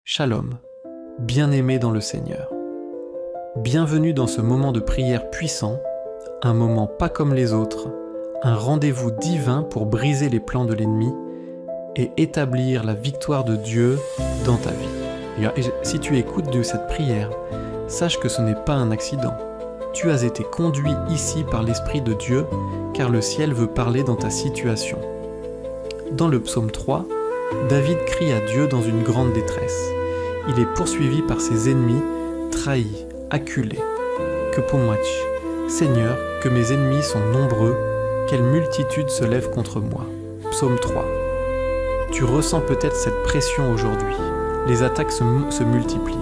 Shalom, bien-aimé dans le Seigneur. Bienvenue dans ce moment de prière puissant, un moment pas comme les autres, un rendez-vous divin pour briser les plans de l'ennemi et établir la victoire de Dieu dans ta vie. Et si tu écoutes de cette prière, sache que ce n'est pas un accident. Tu as été conduit ici par l'Esprit de Dieu, car le ciel veut parler dans ta situation. Dans le psaume 3, David crie à Dieu dans une grande détresse. Il est poursuivi par ses ennemis, trahi, acculé. Que Pomwach, Seigneur, que mes ennemis sont nombreux, quelle multitude se lève contre moi. Psaume 3. Tu ressens peut-être cette pression aujourd'hui. Les attaques se multiplient,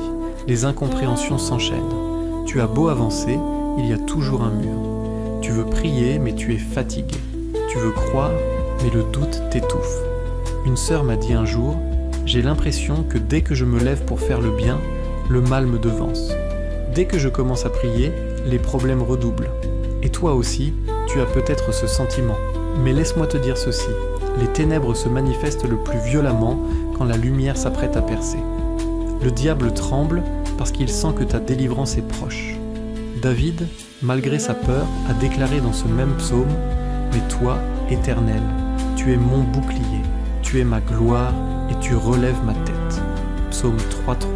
les incompréhensions s'enchaînent. Tu as beau avancer, il y a toujours un mur. Tu veux prier, mais tu es fatigué. Tu veux croire, mais le doute t'étouffe. Une sœur m'a dit un jour, j'ai l'impression que dès que je me lève pour faire le bien, le mal me devance. Dès que je commence à prier, les problèmes redoublent. Et toi aussi, tu as peut-être ce sentiment. Mais laisse-moi te dire ceci, les ténèbres se manifestent le plus violemment quand la lumière s'apprête à percer. Le diable tremble parce qu'il sent que ta délivrance est proche. David, malgré sa peur, a déclaré dans ce même psaume, « Mais toi, Éternel, tu es mon bouclier. Tu es ma gloire et tu relèves ma tête. » Psaume 3.3.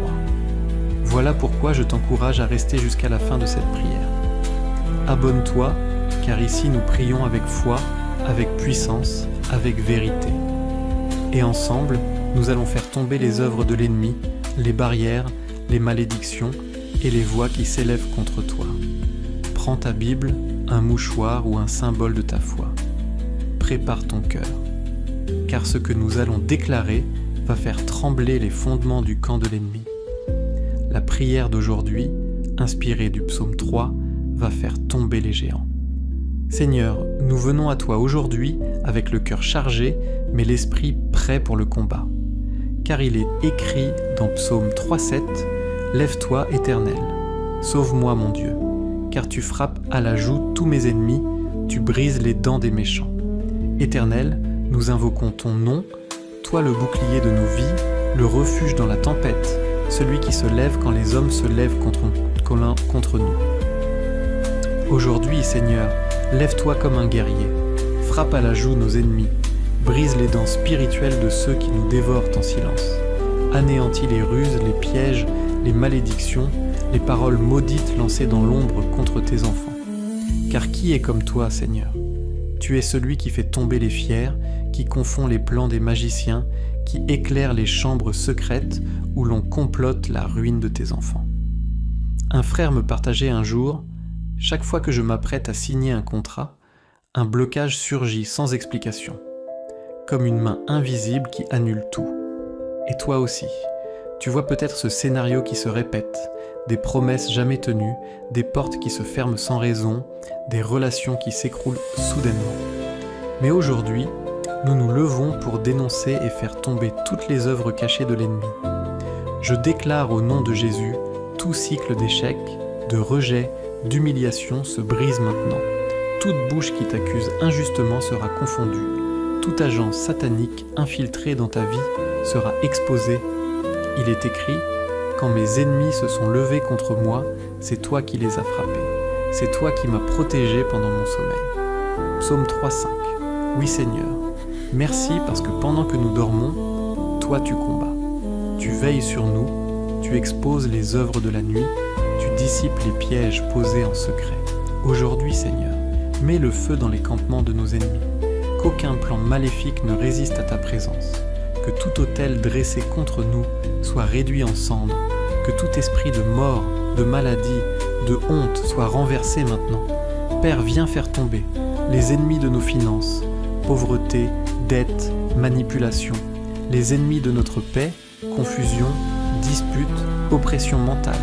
Voilà pourquoi je t'encourage à rester jusqu'à la fin de cette prière. Abonne-toi, car ici nous prions avec foi, avec puissance, avec vérité. Et ensemble, nous allons faire tomber les œuvres de l'ennemi, les barrières, les malédictions et les voix qui s'élèvent contre toi. Prends ta Bible, un mouchoir ou un symbole de ta foi. Prépare ton cœur. Car ce que nous allons déclarer va faire trembler les fondements du camp de l'ennemi. La prière d'aujourd'hui, inspirée du psaume 3, va faire tomber les géants. Seigneur, nous venons à toi aujourd'hui avec le cœur chargé, mais l'esprit prêt pour le combat. Car il est écrit dans psaume 3.7, « Lève-toi, Éternel, sauve-moi mon Dieu, car tu frappes à la joue tous mes ennemis, tu brises les dents des méchants. Éternel, nous invoquons ton nom, toi le bouclier de nos vies, le refuge dans la tempête, celui qui se lève quand les hommes se lèvent contre nous. Aujourd'hui, Seigneur, lève-toi comme un guerrier, frappe à la joue nos ennemis, brise les dents spirituelles de ceux qui nous dévorent en silence, anéantis les ruses, les pièges, les malédictions, les paroles maudites lancées dans l'ombre contre tes enfants. Car qui est comme toi, Seigneur ? Tu es celui qui fait tomber les fiers, qui confond les plans des magiciens, qui éclaire les chambres secrètes où l'on complote la ruine de tes enfants. Un frère me partageait un jour, chaque fois que je m'apprête à signer un contrat, un blocage surgit sans explication, comme une main invisible qui annule tout. Et toi aussi, tu vois peut-être ce scénario qui se répète, des promesses jamais tenues, des portes qui se ferment sans raison, des relations qui s'écroulent soudainement. Mais aujourd'hui, nous nous levons pour dénoncer et faire tomber toutes les œuvres cachées de l'ennemi. Je déclare au nom de Jésus, tout cycle d'échec, de rejet, d'humiliation se brise maintenant. Toute bouche qui t'accuse injustement sera confondue. Tout agent satanique infiltré dans ta vie sera exposé. Il est écrit, « Quand mes ennemis se sont levés contre moi, c'est toi qui les as frappés. C'est toi qui m'as protégé pendant mon sommeil. » Psaume 3.5. Oui Seigneur, merci parce que pendant que nous dormons, toi tu combats. Tu veilles sur nous, tu exposes les œuvres de la nuit, tu dissipes les pièges posés en secret. Aujourd'hui Seigneur, mets le feu dans les campements de nos ennemis. Qu'aucun plan maléfique ne résiste à ta présence. Que tout autel dressé contre nous soit réduit en cendres, que tout esprit de mort, de maladie, de honte soit renversé maintenant. Père, viens faire tomber les ennemis de nos finances, pauvreté, dette, manipulation, les ennemis de notre paix, confusion, dispute, oppression mentale,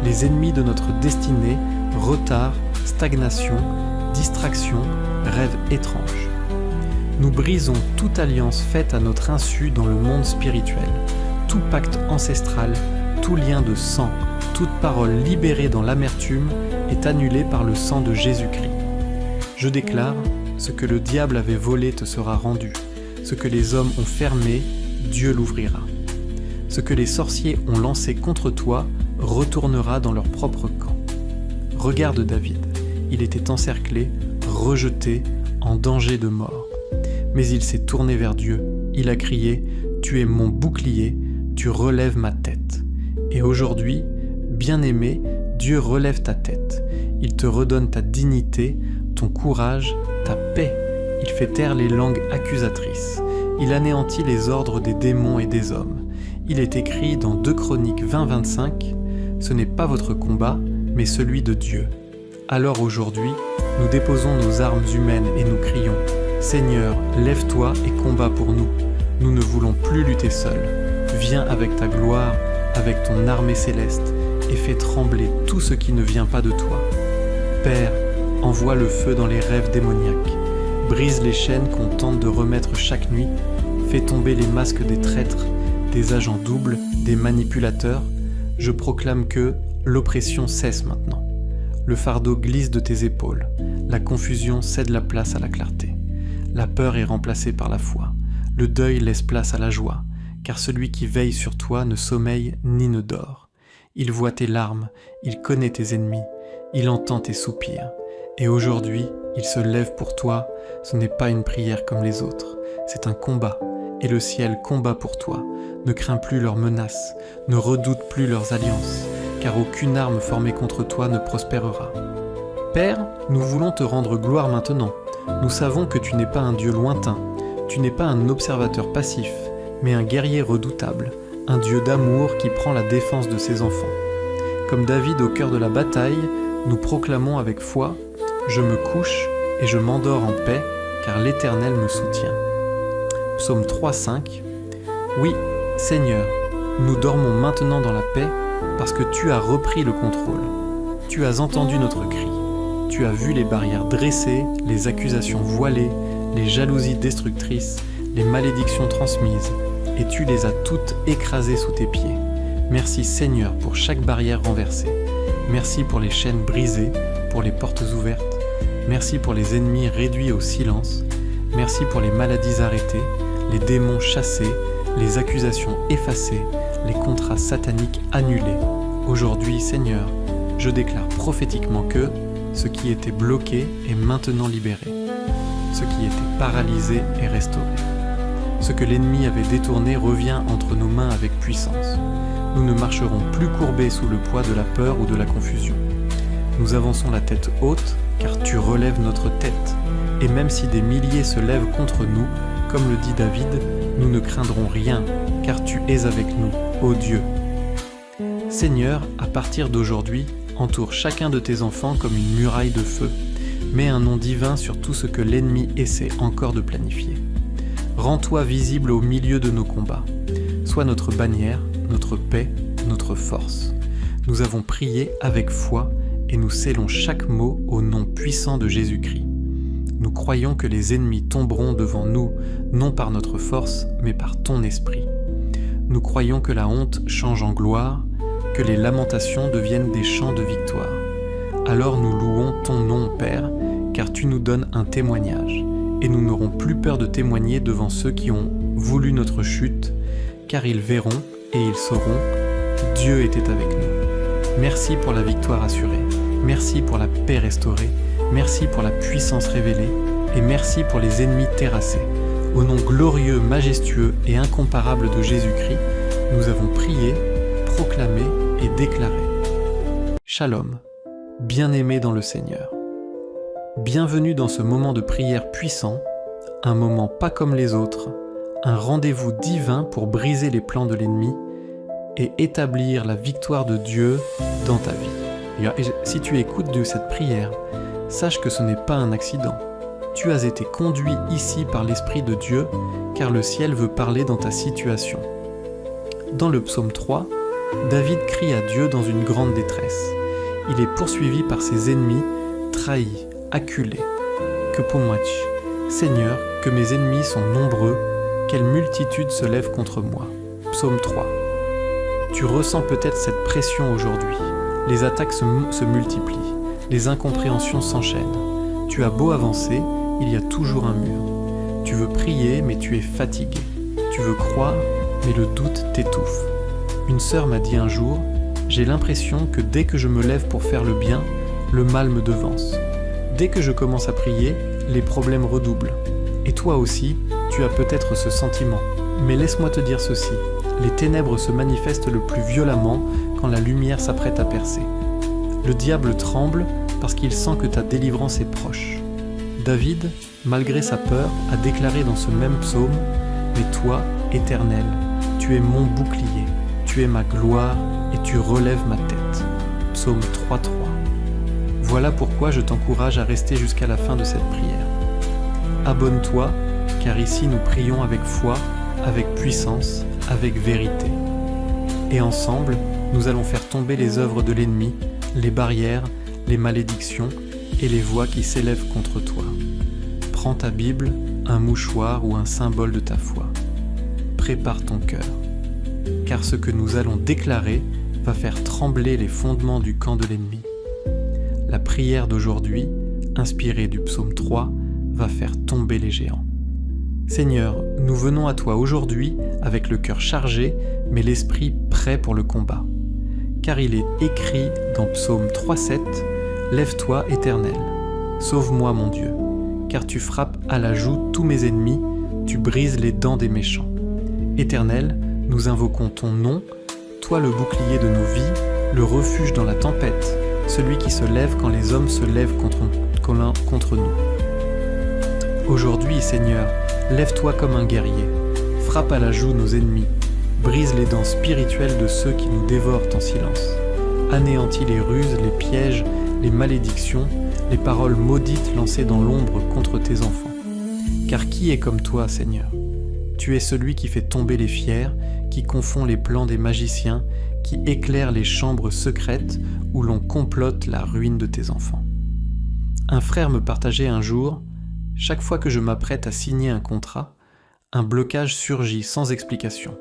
les ennemis de notre destinée, retard, stagnation, distraction, rêves étranges. Nous brisons toute alliance faite à notre insu dans le monde spirituel, tout pacte ancestral, tout lien de sang, toute parole libérée dans l'amertume est annulée par le sang de Jésus-Christ. Je déclare, ce que le diable avait volé te sera rendu, ce que les hommes ont fermé, Dieu l'ouvrira. Ce que les sorciers ont lancé contre toi retournera dans leur propre camp. Regarde David, il était encerclé, rejeté, en danger de mort. Mais il s'est tourné vers Dieu, il a crié « Tu es mon bouclier, tu relèves ma tête ». Et aujourd'hui, bien-aimé, Dieu relève ta tête. Il te redonne ta dignité, ton courage, ta paix. Il fait taire les langues accusatrices. Il anéantit les ordres des démons et des hommes. Il est écrit dans 2 Chroniques 20-25 « Ce n'est pas votre combat, mais celui de Dieu ». Alors aujourd'hui, nous déposons nos armes humaines et nous crions « Seigneur, lève-toi et combat pour nous. Nous ne voulons plus lutter seuls. Viens avec ta gloire, avec ton armée céleste, et fais trembler tout ce qui ne vient pas de toi. Père, envoie le feu dans les rêves démoniaques. Brise les chaînes qu'on tente de remettre chaque nuit. Fais tomber les masques des traîtres, des agents doubles, des manipulateurs. Je proclame que l'oppression cesse maintenant. Le fardeau glisse de tes épaules. La confusion cède la place à la clarté. La peur est remplacée par la foi. Le deuil laisse place à la joie, car celui qui veille sur toi ne sommeille ni ne dort. Il voit tes larmes, il connaît tes ennemis, il entend tes soupirs. Et aujourd'hui, il se lève pour toi. Ce n'est pas une prière comme les autres, c'est un combat. Et le ciel combat pour toi. Ne crains plus leurs menaces, ne redoute plus leurs alliances, car aucune arme formée contre toi ne prospérera. Père, nous voulons te rendre gloire maintenant. Nous savons que tu n'es pas un Dieu lointain, tu n'es pas un observateur passif, mais un guerrier redoutable, un Dieu d'amour qui prend la défense de ses enfants. Comme David au cœur de la bataille, nous proclamons avec foi « Je me couche et je m'endors en paix, car l'Éternel me soutient ». Psaume 3,5 « Oui, Seigneur, nous dormons maintenant dans la paix, parce que tu as repris le contrôle. Tu as entendu notre cri. Tu as vu les barrières dressées, les accusations voilées, les jalousies destructrices, les malédictions transmises, et tu les as toutes écrasées sous tes pieds. Merci Seigneur pour chaque barrière renversée. Merci pour les chaînes brisées, pour les portes ouvertes. Merci pour les ennemis réduits au silence. Merci pour les maladies arrêtées, les démons chassés, les accusations effacées, les contrats sataniques annulés. Aujourd'hui, Seigneur, je déclare prophétiquement que ce qui était bloqué est maintenant libéré. Ce qui était paralysé est restauré. Ce que l'ennemi avait détourné revient entre nos mains avec puissance. Nous ne marcherons plus courbés sous le poids de la peur ou de la confusion. Nous avançons la tête haute, car tu relèves notre tête. Et même si des milliers se lèvent contre nous, comme le dit David, nous ne craindrons rien, car tu es avec nous, ô Dieu. Seigneur, à partir d'aujourd'hui, entoure chacun de tes enfants comme une muraille de feu. Mets un nom divin sur tout ce que l'ennemi essaie encore de planifier. Rends-toi visible au milieu de nos combats. Sois notre bannière, notre paix, notre force. Nous avons prié avec foi et nous scellons chaque mot au nom puissant de Jésus-Christ. Nous croyons que les ennemis tomberont devant nous, non par notre force, mais par ton esprit. Nous croyons que la honte change en gloire, que les lamentations deviennent des chants de victoire. Alors nous louons ton nom, Père, car tu nous donnes un témoignage, et nous n'aurons plus peur de témoigner devant ceux qui ont voulu notre chute, car ils verront et ils sauront, Dieu était avec nous. Merci pour la victoire assurée, merci pour la paix restaurée, merci pour la puissance révélée, et merci pour les ennemis terrassés. Au nom glorieux, majestueux et incomparable de Jésus-Christ, nous avons prié, proclamé et déclaré. Shalom, bien-aimés dans le Seigneur. Bienvenue dans ce moment de prière puissant, un moment pas comme les autres, un rendez-vous divin pour briser les plans de l'ennemi et établir la victoire de Dieu dans ta vie. Et si tu écoutes de cette prière, sache que ce n'est pas un accident. Tu as été conduit ici par l'Esprit de Dieu, car le ciel veut parler dans ta situation. Dans le psaume 3, David crie à Dieu dans une grande détresse. Il est poursuivi par ses ennemis, trahi, acculé. Que pomoach, Seigneur, que mes ennemis sont nombreux, quelle multitude se lève contre moi. Psaume 3. Tu ressens peut-être cette pression aujourd'hui. Les attaques se multiplient, les incompréhensions s'enchaînent. Tu as beau avancer, il y a toujours un mur. Tu veux prier, mais tu es fatigué. Tu veux croire, mais le doute t'étouffe. Une sœur m'a dit un jour, j'ai l'impression que dès que je me lève pour faire le bien, le mal me devance. Dès que je commence à prier, les problèmes redoublent. Et toi aussi, tu as peut-être ce sentiment. Mais laisse-moi te dire ceci, les ténèbres se manifestent le plus violemment quand la lumière s'apprête à percer. Le diable tremble parce qu'il sent que ta délivrance est proche. David, malgré sa peur, a déclaré dans ce même psaume « Mais toi, Éternel, tu es mon bouclier, tu es ma gloire et tu relèves ma tête. » Psaume 3.3. Voilà pourquoi je t'encourage à rester jusqu'à la fin de cette prière. Abonne-toi, car ici nous prions avec foi, avec puissance, avec vérité. Et ensemble, nous allons faire tomber les œuvres de l'ennemi, les barrières, les malédictions et les voix qui s'élèvent contre toi. Prends ta Bible, un mouchoir ou un symbole de ta foi. Prépare ton cœur, car ce que nous allons déclarer va faire trembler les fondements du camp de l'ennemi. La prière d'aujourd'hui, inspirée du psaume 3, va faire tomber les géants. Seigneur, nous venons à toi aujourd'hui avec le cœur chargé, mais l'esprit prêt pour le combat. Car il est écrit dans Psaume 3.7, « Lève-toi, Éternel, sauve-moi mon Dieu, car tu frappes à la joue tous mes ennemis, tu brises les dents des méchants. Éternel, nous invoquons ton nom, toi le bouclier de nos vies, le refuge dans la tempête, celui qui se lève quand les hommes se lèvent contre nous. Aujourd'hui, Seigneur, lève-toi comme un guerrier, frappe à la joue nos ennemis, brise les dents spirituelles de ceux qui nous dévorent en silence, anéantis les ruses, les pièges, les malédictions, les paroles maudites lancées dans l'ombre contre tes enfants. Car qui est comme toi, Seigneur ? Tu es celui qui fait tomber les fiers, qui confond les plans des magiciens, qui éclaire les chambres secrètes où l'on complote la ruine de tes enfants. Un frère me partageait un jour, chaque fois que je m'apprête à signer un contrat, un blocage surgit sans explication,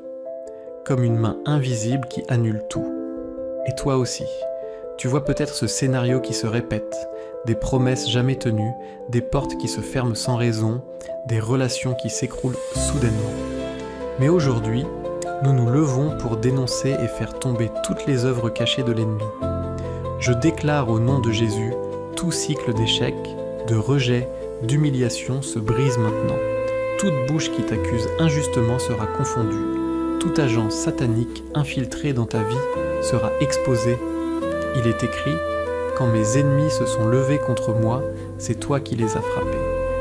comme une main invisible qui annule tout. Et toi aussi, tu vois peut-être ce scénario qui se répète, des promesses jamais tenues, des portes qui se ferment sans raison, des relations qui s'écroulent soudainement. Mais aujourd'hui, nous nous levons pour dénoncer et faire tomber toutes les œuvres cachées de l'ennemi. Je déclare au nom de Jésus, tout cycle d'échec, de rejet, d'humiliation se brise maintenant. Toute bouche qui t'accuse injustement sera confondue. Tout agent satanique infiltré dans ta vie sera exposé. Il est écrit, « Quand mes ennemis se sont levés contre moi, c'est toi qui les as frappés.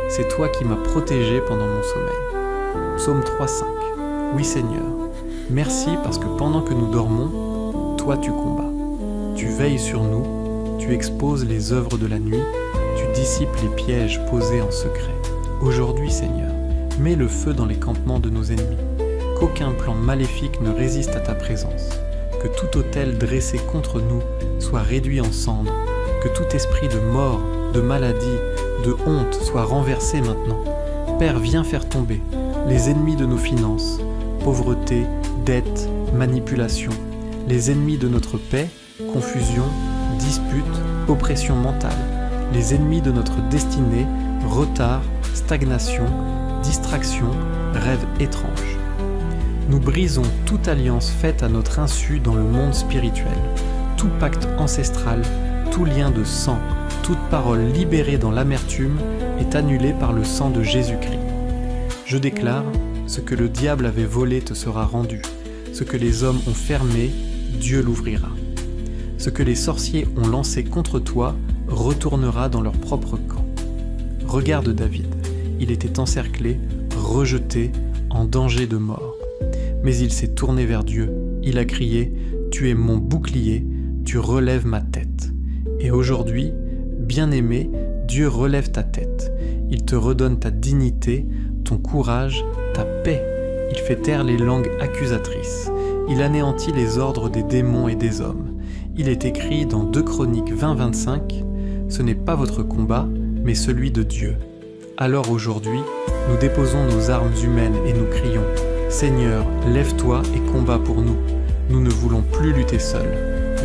C'est toi qui m'as protégé pendant mon sommeil. » Psaume 3.5. Oui Seigneur, merci parce que pendant que nous dormons, toi tu combats. Tu veilles sur nous, tu exposes les œuvres de la nuit, tu dissipes les pièges posés en secret. Aujourd'hui Seigneur, mets le feu dans les campements de nos ennemis. Qu'aucun plan maléfique ne résiste à ta présence. Que tout autel dressé contre nous soit réduit en cendres. Que tout esprit de mort, de maladie, de honte soit renversé maintenant. Père, viens faire tomber les ennemis de nos finances, pauvreté, dette, manipulation, les ennemis de notre paix, confusion, dispute, oppression mentale, les ennemis de notre destinée, retard, stagnation, distraction, rêves étranges. Nous brisons toute alliance faite à notre insu dans le monde spirituel, tout pacte ancestral, tout lien de sang, toute parole libérée dans l'amertume est annulée par le sang de Jésus-Christ. Je déclare, ce que le diable avait volé te sera rendu, ce que les hommes ont fermé, Dieu l'ouvrira. Ce que les sorciers ont lancé contre toi retournera dans leur propre camp. Regarde David, il était encerclé, rejeté, en danger de mort. Mais il s'est tourné vers Dieu, il a crié « Tu es mon bouclier, tu relèves ma tête ». Et aujourd'hui, bien-aimé, Dieu relève ta tête. Il te redonne ta dignité, ton courage, ta paix. Il fait taire les langues accusatrices. Il anéantit les ordres des démons et des hommes. Il est écrit dans 2 Chroniques 20-25 « Ce n'est pas votre combat, mais celui de Dieu ». Alors aujourd'hui, nous déposons nos armes humaines et nous crions « Seigneur, lève-toi et combat pour nous. Nous ne voulons plus lutter seuls.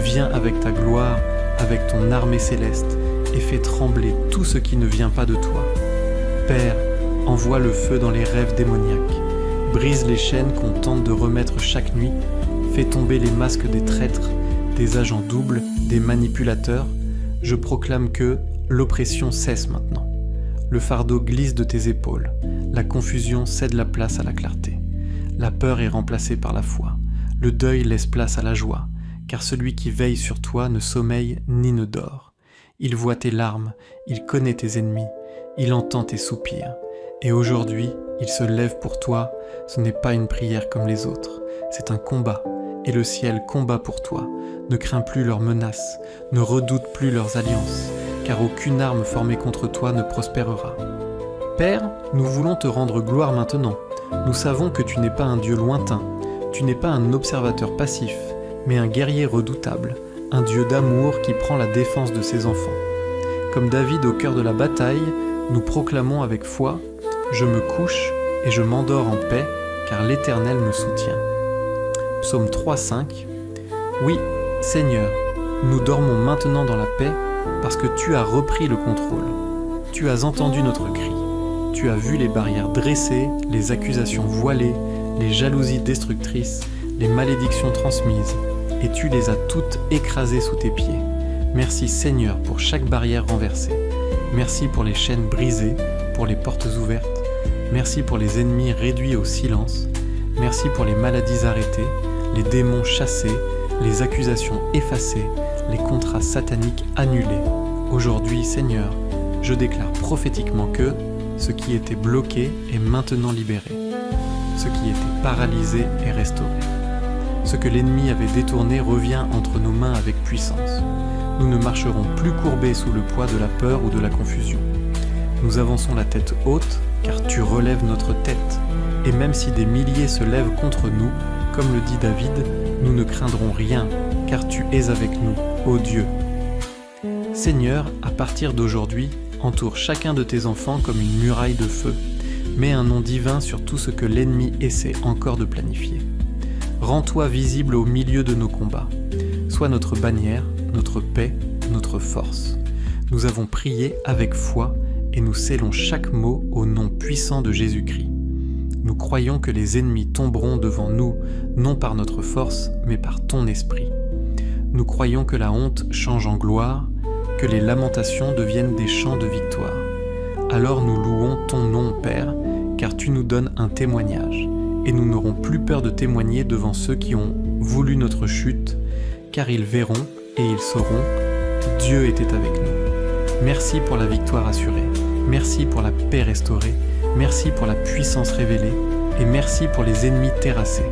Viens avec ta gloire, avec ton armée céleste, et fais trembler tout ce qui ne vient pas de toi. Père, envoie le feu dans les rêves démoniaques. Brise les chaînes qu'on tente de remettre chaque nuit. Fais Fais tomber les masques des traîtres, des agents doubles, des manipulateurs. Je proclame que l'oppression cesse maintenant. Le fardeau glisse de tes épaules. La confusion cède la place à la clarté. La peur est remplacée par la foi. Le deuil laisse place à la joie, car celui qui veille sur toi ne sommeille ni ne dort. Il voit tes larmes, il connaît tes ennemis, il entend tes soupirs. Et aujourd'hui, il se lève pour toi. Ce n'est pas une prière comme les autres, c'est un combat. Et le ciel combat pour toi. Ne crains plus leurs menaces, ne redoute plus leurs alliances, car aucune arme formée contre toi ne prospérera. Père, nous voulons te rendre gloire maintenant. Nous savons que tu n'es pas un Dieu lointain, tu n'es pas un observateur passif, mais un guerrier redoutable, un Dieu d'amour qui prend la défense de ses enfants. Comme David au cœur de la bataille, nous proclamons avec foi « Je me couche et je m'endors en paix, car l'Éternel me soutient ». Psaume 3,5. Oui, Seigneur, nous dormons maintenant dans la paix parce que tu as repris le contrôle. Tu as entendu notre cri. Tu as vu les barrières dressées, les accusations voilées, les jalousies destructrices, les malédictions transmises, et tu les as toutes écrasées sous tes pieds. Merci Seigneur pour chaque barrière renversée. Merci pour les chaînes brisées, pour les portes ouvertes. Merci pour les ennemis réduits au silence. Merci pour les maladies arrêtées, les démons chassés, les accusations effacées, les contrats sataniques annulés. Aujourd'hui, Seigneur, je déclare prophétiquement que ce qui était bloqué est maintenant libéré. Ce qui était paralysé est restauré. Ce que l'ennemi avait détourné revient entre nos mains avec puissance. Nous ne marcherons plus courbés sous le poids de la peur ou de la confusion. Nous avançons la tête haute, car tu relèves notre tête. Et même si des milliers se lèvent contre nous, comme le dit David, nous ne craindrons rien, car tu es avec nous, ô Dieu. Seigneur, à partir d'aujourd'hui, entoure chacun de tes enfants comme une muraille de feu. Mets un nom divin sur tout ce que l'ennemi essaie encore de planifier. Rends-toi visible au milieu de nos combats. Sois notre bannière, notre paix, notre force. Nous avons prié avec foi et nous scellons chaque mot au nom puissant de Jésus-Christ. Nous croyons que les ennemis tomberont devant nous, non par notre force, mais par ton esprit. Nous croyons que la honte change en gloire, que les lamentations deviennent des chants de victoire. Alors nous louons ton nom, Père, car tu nous donnes un témoignage, et nous n'aurons plus peur de témoigner devant ceux qui ont voulu notre chute, car ils verront et ils sauront, Dieu était avec nous. Merci pour la victoire assurée, merci pour la paix restaurée, merci pour la puissance révélée, et merci pour les ennemis terrassés.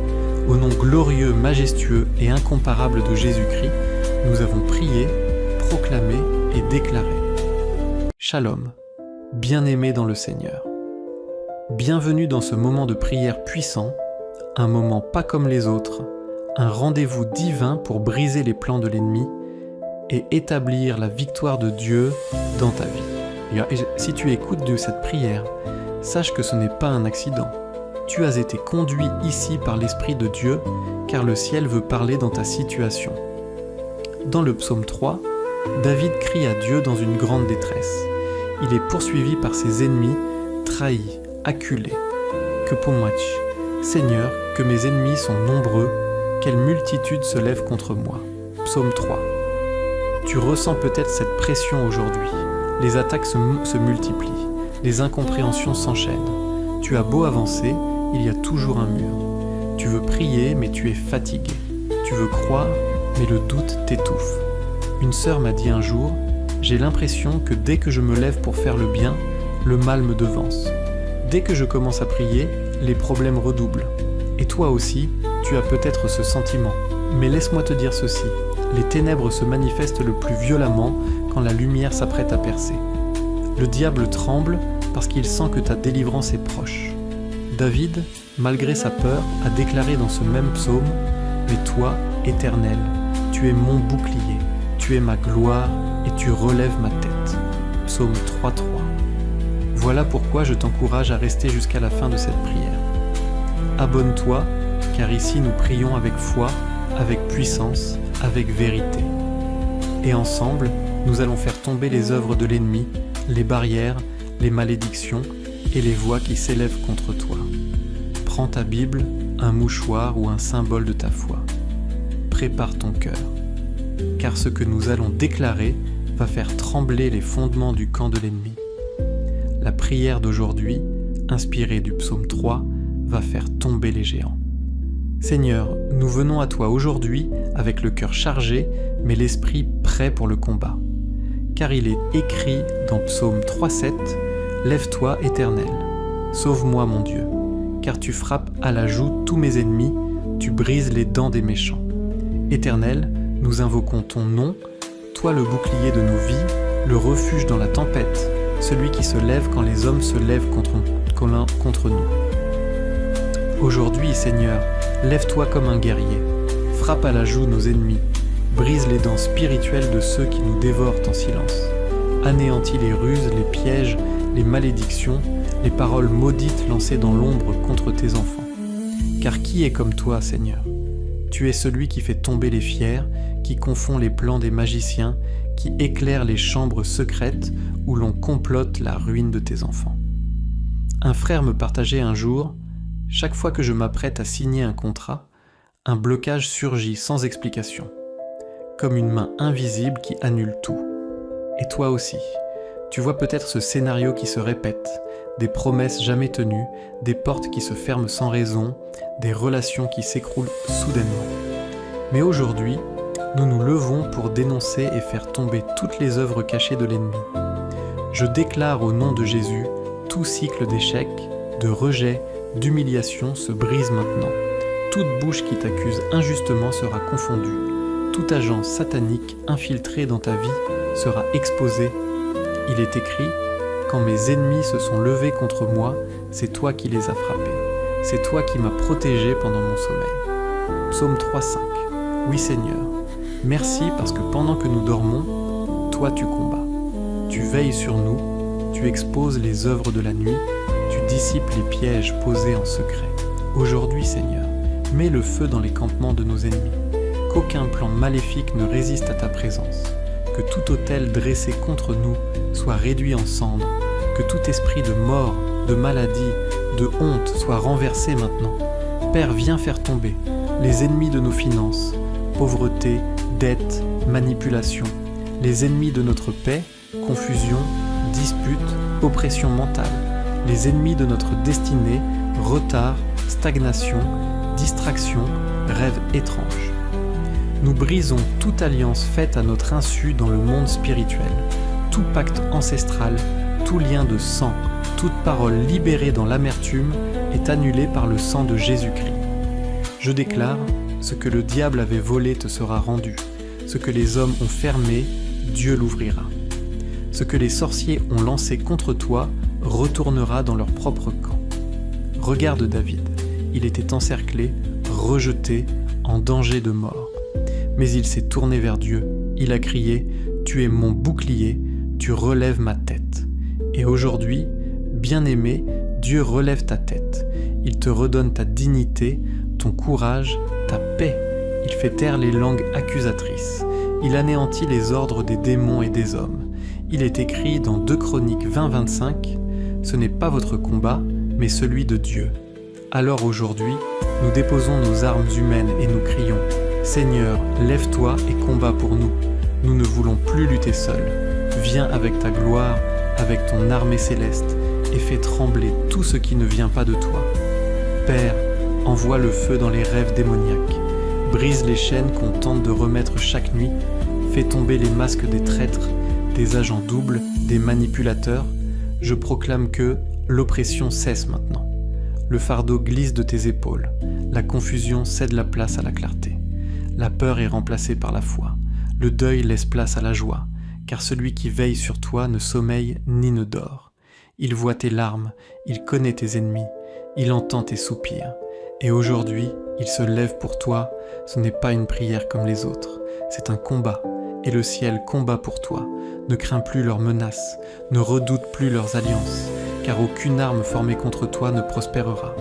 Au nom glorieux, majestueux et incomparable de Jésus-Christ, nous avons prié, proclamé et déclaré. Shalom, bien-aimés dans le Seigneur. Bienvenue dans ce moment de prière puissant, un moment pas comme les autres, un rendez-vous divin pour briser les plans de l'ennemi et établir la victoire de Dieu dans ta vie. Et si tu écoutes de cette prière, sache que ce n'est pas un accident. Tu as été conduit ici par l'Esprit de Dieu, car le ciel veut parler dans ta situation. Dans le psaume 3, David crie à Dieu dans une grande détresse. Il est poursuivi par ses ennemis, trahi, acculé. Que Pomwach, Seigneur, que mes ennemis sont nombreux, quelle multitude se lève contre moi. Psaume 3. Tu ressens peut-être cette pression aujourd'hui. Les attaques se multiplient, les incompréhensions s'enchaînent. Tu as beau avancer, il y a toujours un mur. Tu veux prier, mais tu es fatigué. Tu veux croire, mais le doute t'étouffe. Une sœur m'a dit un jour, j'ai l'impression que dès que je me lève pour faire le bien, le mal me devance. Dès que je commence à prier, les problèmes redoublent. Et toi aussi, tu as peut-être ce sentiment. Mais laisse-moi te dire ceci, les ténèbres se manifestent le plus violemment quand la lumière s'apprête à percer. Le diable tremble parce qu'il sent que ta délivrance est proche. David, malgré sa peur, a déclaré dans ce même psaume « Mais toi, Éternel, tu es mon bouclier, tu es ma gloire et tu relèves ma tête. » Psaume 3.3. Voilà pourquoi je t'encourage à rester jusqu'à la fin de cette prière. Abonne-toi, car ici nous prions avec foi, avec puissance, avec vérité. Et ensemble, nous allons faire tomber les œuvres de l'ennemi, les barrières, les malédictions et les voix qui s'élèvent contre toi. Prends ta Bible, un mouchoir ou un symbole de ta foi. prépare ton cœur. Car ce que nous allons déclarer va faire trembler les fondements du camp de l'ennemi. La prière d'aujourd'hui, inspirée du psaume 3, va faire tomber les géants. Seigneur, nous venons à toi aujourd'hui avec le cœur chargé, mais l'esprit prêt pour le combat. Car il est écrit dans Psaume 3,7 « Lève-toi, Éternel, sauve-moi mon Dieu, car tu frappes à la joue tous mes ennemis, tu brises les dents des méchants. Éternel, nous invoquons ton nom, toi le bouclier de nos vies, le refuge dans la tempête, celui qui se lève quand les hommes se lèvent contre nous. Aujourd'hui, Seigneur, lève-toi comme un guerrier, frappe à la joue nos ennemis, brise les dents spirituelles de ceux qui nous dévorent en silence, anéantis les ruses, les pièges, les malédictions, les paroles maudites lancées dans l'ombre contre tes enfants. Car qui est comme toi, Seigneur ? Tu es celui qui fait tomber les fiers, qui confond les plans des magiciens, qui éclaire les chambres secrètes où l'on complote la ruine de tes enfants. Un frère me partageait un jour, chaque fois que je m'apprête à signer un contrat, un blocage surgit sans explication, comme une main invisible qui annule tout. Et toi aussi, tu vois peut-être ce scénario qui se répète, des promesses jamais tenues, des portes qui se ferment sans raison, des relations qui s'écroulent soudainement. Mais aujourd'hui, nous nous levons pour dénoncer et faire tomber toutes les œuvres cachées de l'ennemi. Je déclare au nom de Jésus, tout cycle d'échec, de rejet, d'humiliation se brise maintenant. Toute bouche qui t'accuse injustement sera confondue. Tout agent satanique infiltré dans ta vie sera exposé. Il est écrit « Quand mes ennemis se sont levés contre moi, c'est toi qui les as frappés. C'est toi qui m'as protégé pendant mon sommeil. » Psaume 3,5. Oui Seigneur, merci parce que pendant que nous dormons, toi tu combats. Tu veilles sur nous, tu exposes les œuvres de la nuit, tu dissipes les pièges posés en secret. Aujourd'hui Seigneur, mets le feu dans les campements de nos ennemis. Qu'aucun plan maléfique ne résiste à ta présence. Que tout autel dressé contre nous soit réduit en cendres. Que tout esprit de mort, de maladie, de honte soit renversé maintenant. Père, viens faire tomber les ennemis de nos finances, pauvreté, dette, manipulation, les ennemis de notre paix, confusion, dispute, oppression mentale, les ennemis de notre destinée, retard, stagnation, distraction, rêves étranges. Nous brisons toute alliance faite à notre insu dans le monde spirituel, tout pacte ancestral, tout lien de sang, toute parole libérée dans l'amertume est annulée par le sang de Jésus-Christ. Je déclare, ce que le diable avait volé te sera rendu, ce que les hommes ont fermé, Dieu l'ouvrira. Ce que les sorciers ont lancé contre toi retournera dans leur propre camp. Regarde David, il était encerclé, rejeté, en danger de mort. Mais il s'est tourné vers Dieu, il a crié « Tu es mon bouclier, tu relèves ma tête ». Et aujourd'hui, bien-aimé, Dieu relève ta tête. Il te redonne ta dignité, ton courage, ta paix. Il fait taire les langues accusatrices. Il anéantit les ordres des démons et des hommes. Il est écrit dans 2 Chroniques 20-25 « Ce n'est pas votre combat, mais celui de Dieu ». Alors aujourd'hui, nous déposons nos armes humaines et nous crions « Seigneur, lève-toi et combat pour nous. Nous ne voulons plus lutter seuls. Viens avec ta gloire, avec ton armée céleste, et fais trembler tout ce qui ne vient pas de toi. Père, envoie le feu dans les rêves démoniaques. Brise les chaînes qu'on tente de remettre chaque nuit. Fais tomber les masques des traîtres, des agents doubles, des manipulateurs. Je proclame que l'oppression cesse maintenant. Le fardeau glisse de tes épaules. La confusion cède la place à la clarté. La peur est remplacée par la foi. Le deuil laisse place à la joie, car celui qui veille sur toi ne sommeille ni ne dort. Il voit tes larmes, il connaît tes ennemis, il entend tes soupirs. Et aujourd'hui, il se lève pour toi, ce n'est pas une prière comme les autres, c'est un combat, et le ciel combat pour toi. Ne crains plus leurs menaces, ne redoute plus leurs alliances, car aucune arme formée contre toi ne prospérera.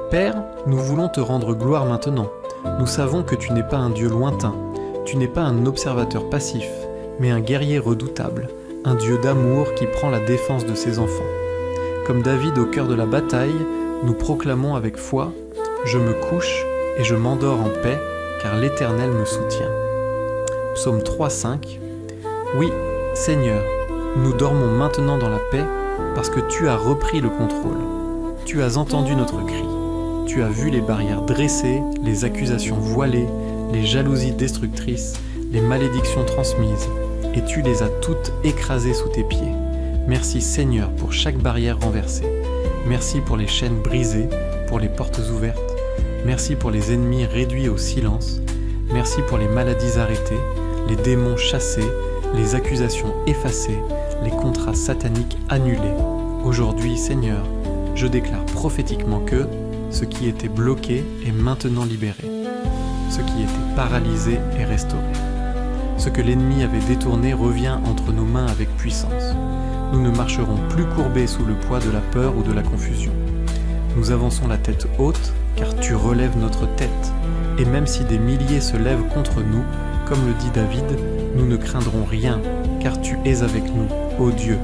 Père, nous voulons te rendre gloire maintenant. Nous savons que tu n'es pas un Dieu lointain, tu n'es pas un observateur passif, mais un guerrier redoutable, un Dieu d'amour qui prend la défense de ses enfants. Comme David au cœur de la bataille, nous proclamons avec foi « Je me couche et je m'endors en paix, car l'Éternel me soutient. Psaume 3,5. Oui, Seigneur, nous dormons maintenant dans la paix parce que tu as repris le contrôle. Tu as entendu notre cri. Tu as vu les barrières dressées, les accusations voilées, les jalousies destructrices, les malédictions transmises, et tu les as toutes écrasées sous tes pieds. Merci Seigneur pour chaque barrière renversée. Merci pour les chaînes brisées, pour les portes ouvertes. Merci pour les ennemis réduits au silence. Merci pour les maladies arrêtées, les démons chassés, les accusations effacées, les contrats sataniques annulés. Aujourd'hui, Seigneur, je déclare prophétiquement que ce qui était bloqué est maintenant libéré. Ce qui était paralysé est restauré. Ce que l'ennemi avait détourné revient entre nos mains avec puissance. Nous ne marcherons plus courbés sous le poids de la peur ou de la confusion. Nous avançons la tête haute, car tu relèves notre tête. Et même si des milliers se lèvent contre nous, comme le dit David, nous ne craindrons rien, car tu es avec nous, ô Dieu.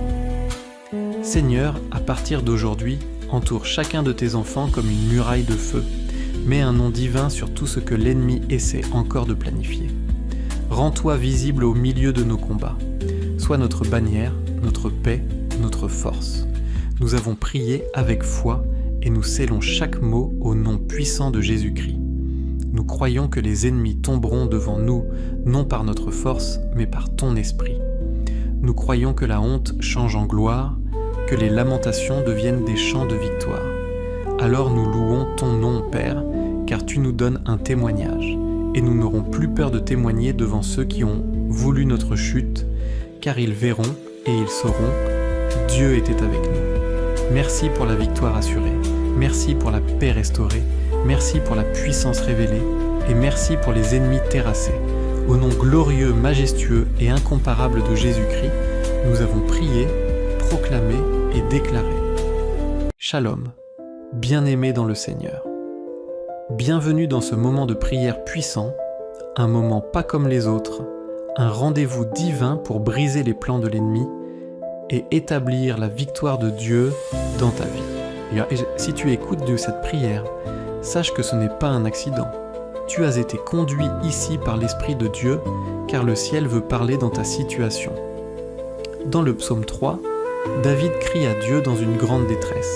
Seigneur, à partir d'aujourd'hui, entoure chacun de tes enfants comme une muraille de feu. Mets un nom divin sur tout ce que l'ennemi essaie encore de planifier. Rends-toi visible au milieu de nos combats. Sois notre bannière, notre paix, notre force. Nous avons prié avec foi et nous scellons chaque mot au nom puissant de Jésus-Christ. Nous croyons que les ennemis tomberont devant nous, non par notre force, mais par ton esprit. Nous croyons que la honte change en gloire, que les lamentations deviennent des chants de victoire. Alors nous louons ton nom, Père, car tu nous donnes un témoignage, et nous n'aurons plus peur de témoigner devant ceux qui ont voulu notre chute, car ils verront et ils sauront, Dieu était avec nous. Merci pour la victoire assurée, merci pour la paix restaurée, merci pour la puissance révélée, et merci pour les ennemis terrassés. Au nom glorieux, majestueux et incomparable de Jésus-Christ, nous avons prié, proclamé et déclaré. Shalom, bien-aimés dans le Seigneur. Bienvenue dans ce moment de prière puissant, un moment pas comme les autres, un rendez-vous divin pour briser les plans de l'ennemi et établir la victoire de Dieu dans ta vie. Et si tu écoutes de cette prière, sache que ce n'est pas un accident. Tu as été conduit ici par l'Esprit de Dieu, car le ciel veut parler dans ta situation. Dans le psaume 3, David crie à Dieu dans une grande détresse.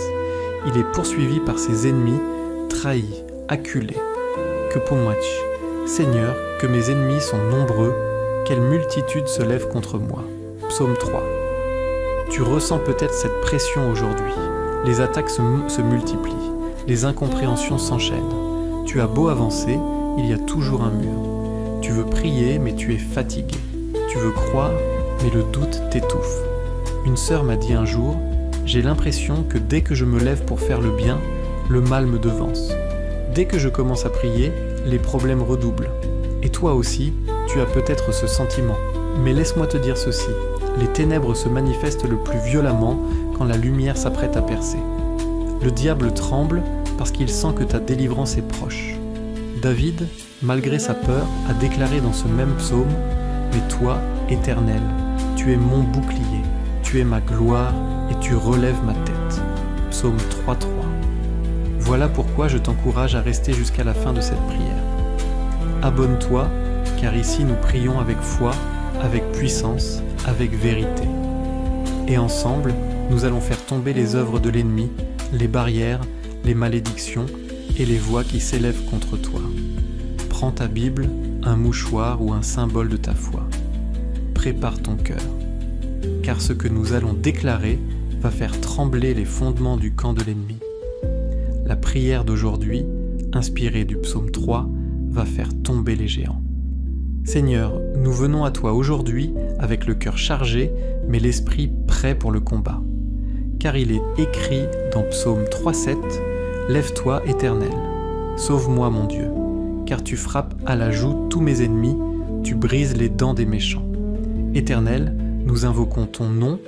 Il est poursuivi par ses ennemis, trahi, acculé. Que Pomwach, Seigneur, que mes ennemis sont nombreux, quelle multitude se lève contre moi. Psaume 3. Tu ressens peut-être cette pression aujourd'hui. Les attaques se multiplient, les incompréhensions s'enchaînent. Tu as beau avancer, il y a toujours un mur. Tu veux prier, mais tu es fatigué. Tu veux croire, mais le doute t'étouffe. Une sœur m'a dit un jour, j'ai l'impression que dès que je me lève pour faire le bien, le mal me devance. Dès que je commence à prier, les problèmes redoublent. Et toi aussi, tu as peut-être ce sentiment. Mais laisse-moi te dire ceci, les ténèbres se manifestent le plus violemment quand la lumière s'apprête à percer. Le diable tremble parce qu'il sent que ta délivrance est proche. David, malgré sa peur, a déclaré dans ce même psaume « Mais toi, Éternel, tu es mon bouclier, tu es ma gloire et tu relèves ma tête. » Psaume 3.3. Voilà pourquoi je t'encourage à rester jusqu'à la fin de cette prière. Abonne-toi, car ici nous prions avec foi, avec puissance, avec vérité. Et ensemble, nous allons faire tomber les œuvres de l'ennemi, les barrières, les malédictions et les voix qui s'élèvent contre toi. Prends ta Bible, un mouchoir ou un symbole de ta foi. Prépare ton cœur, car ce que nous allons déclarer va faire trembler les fondements du camp de l'ennemi. La prière d'aujourd'hui, inspirée du psaume 3, va faire tomber les géants. Seigneur, nous venons à toi aujourd'hui avec le cœur chargé, mais l'esprit prêt pour le combat. Car il est écrit dans Psaume 3.7, « Lève-toi, Éternel, sauve-moi mon Dieu, car tu frappes à la joue tous mes ennemis, tu brises les dents des méchants. Éternel, nous invoquons ton nom,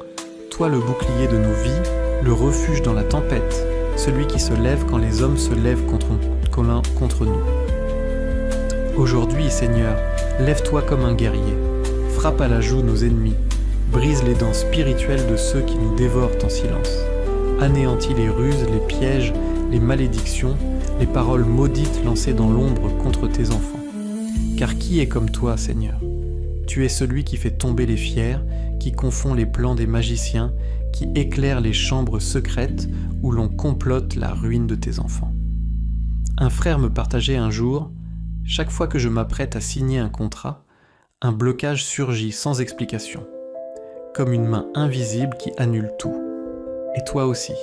toi le bouclier de nos vies, le refuge dans la tempête, celui qui se lève quand les hommes se lèvent contre nous. Aujourd'hui, Seigneur, lève-toi comme un guerrier, frappe à la joue nos ennemis, brise les dents spirituelles de ceux qui nous dévorent en silence, anéantis les ruses, les pièges, les malédictions, les paroles maudites lancées dans l'ombre contre tes enfants. Car qui est comme toi, Seigneur? Tu es celui qui fait tomber les fiers, qui confond les plans des magiciens, qui éclaire les chambres secrètes où l'on complote la ruine de tes enfants. Un frère me partageait un jour, chaque fois que je m'apprête à signer un contrat, un blocage surgit sans explication, comme une main invisible qui annule tout. Et toi aussi,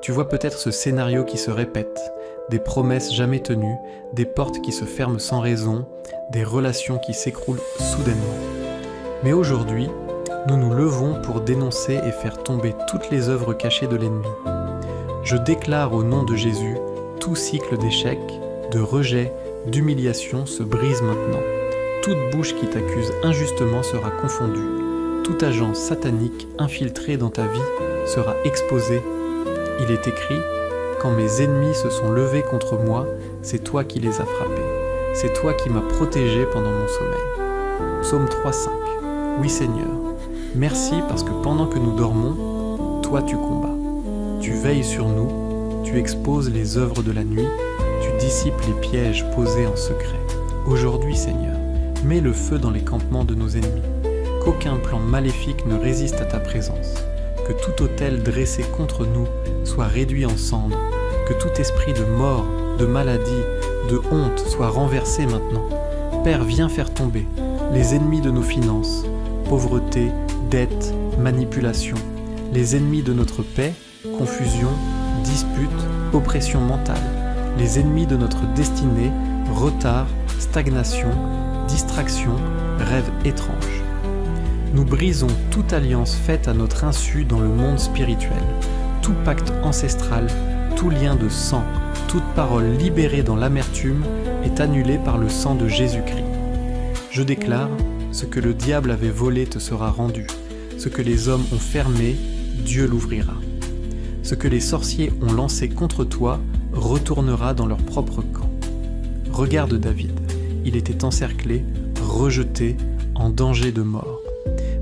tu vois peut-être ce scénario qui se répète, des promesses jamais tenues, des portes qui se ferment sans raison, des relations qui s'écroulent soudainement. Mais aujourd'hui, nous nous levons pour dénoncer et faire tomber toutes les œuvres cachées de l'ennemi. Je déclare au nom de Jésus, tout cycle d'échec, de rejet, d'humiliation se brise maintenant. Toute bouche qui t'accuse injustement sera confondue. Tout agent satanique infiltré dans ta vie sera exposé. Il est écrit, « Quand mes ennemis se sont levés contre moi, c'est toi qui les as frappés. C'est toi qui m'as protégé pendant mon sommeil. » Psaume 3,5. Oui Seigneur, merci parce que pendant que nous dormons, toi tu combats. Tu veilles sur nous, tu exposes les œuvres de la nuit, tu dissipes les pièges posés en secret. Aujourd'hui Seigneur, mets le feu dans les campements de nos ennemis. Qu'aucun plan maléfique ne résiste à ta présence. Que tout autel dressé contre nous soit réduit en cendres. Que tout esprit de mort, de maladie, de honte soit renversé maintenant. Père, viens faire tomber les ennemis de nos finances, pauvreté, dette, manipulation, les ennemis de notre paix, confusion, dispute, oppression mentale, les ennemis de notre destinée, retard, stagnation, distraction, rêves étranges. Nous brisons toute alliance faite à notre insu dans le monde spirituel, tout pacte ancestral, tout lien de sang, toute parole libérée dans l'amertume est annulée par le sang de Jésus-Christ. Je déclare, ce que le diable avait volé te sera rendu, ce que les hommes ont fermé, Dieu l'ouvrira. Ce que les sorciers ont lancé contre toi retournera dans leur propre camp. Regarde David, il était encerclé, rejeté, en danger de mort.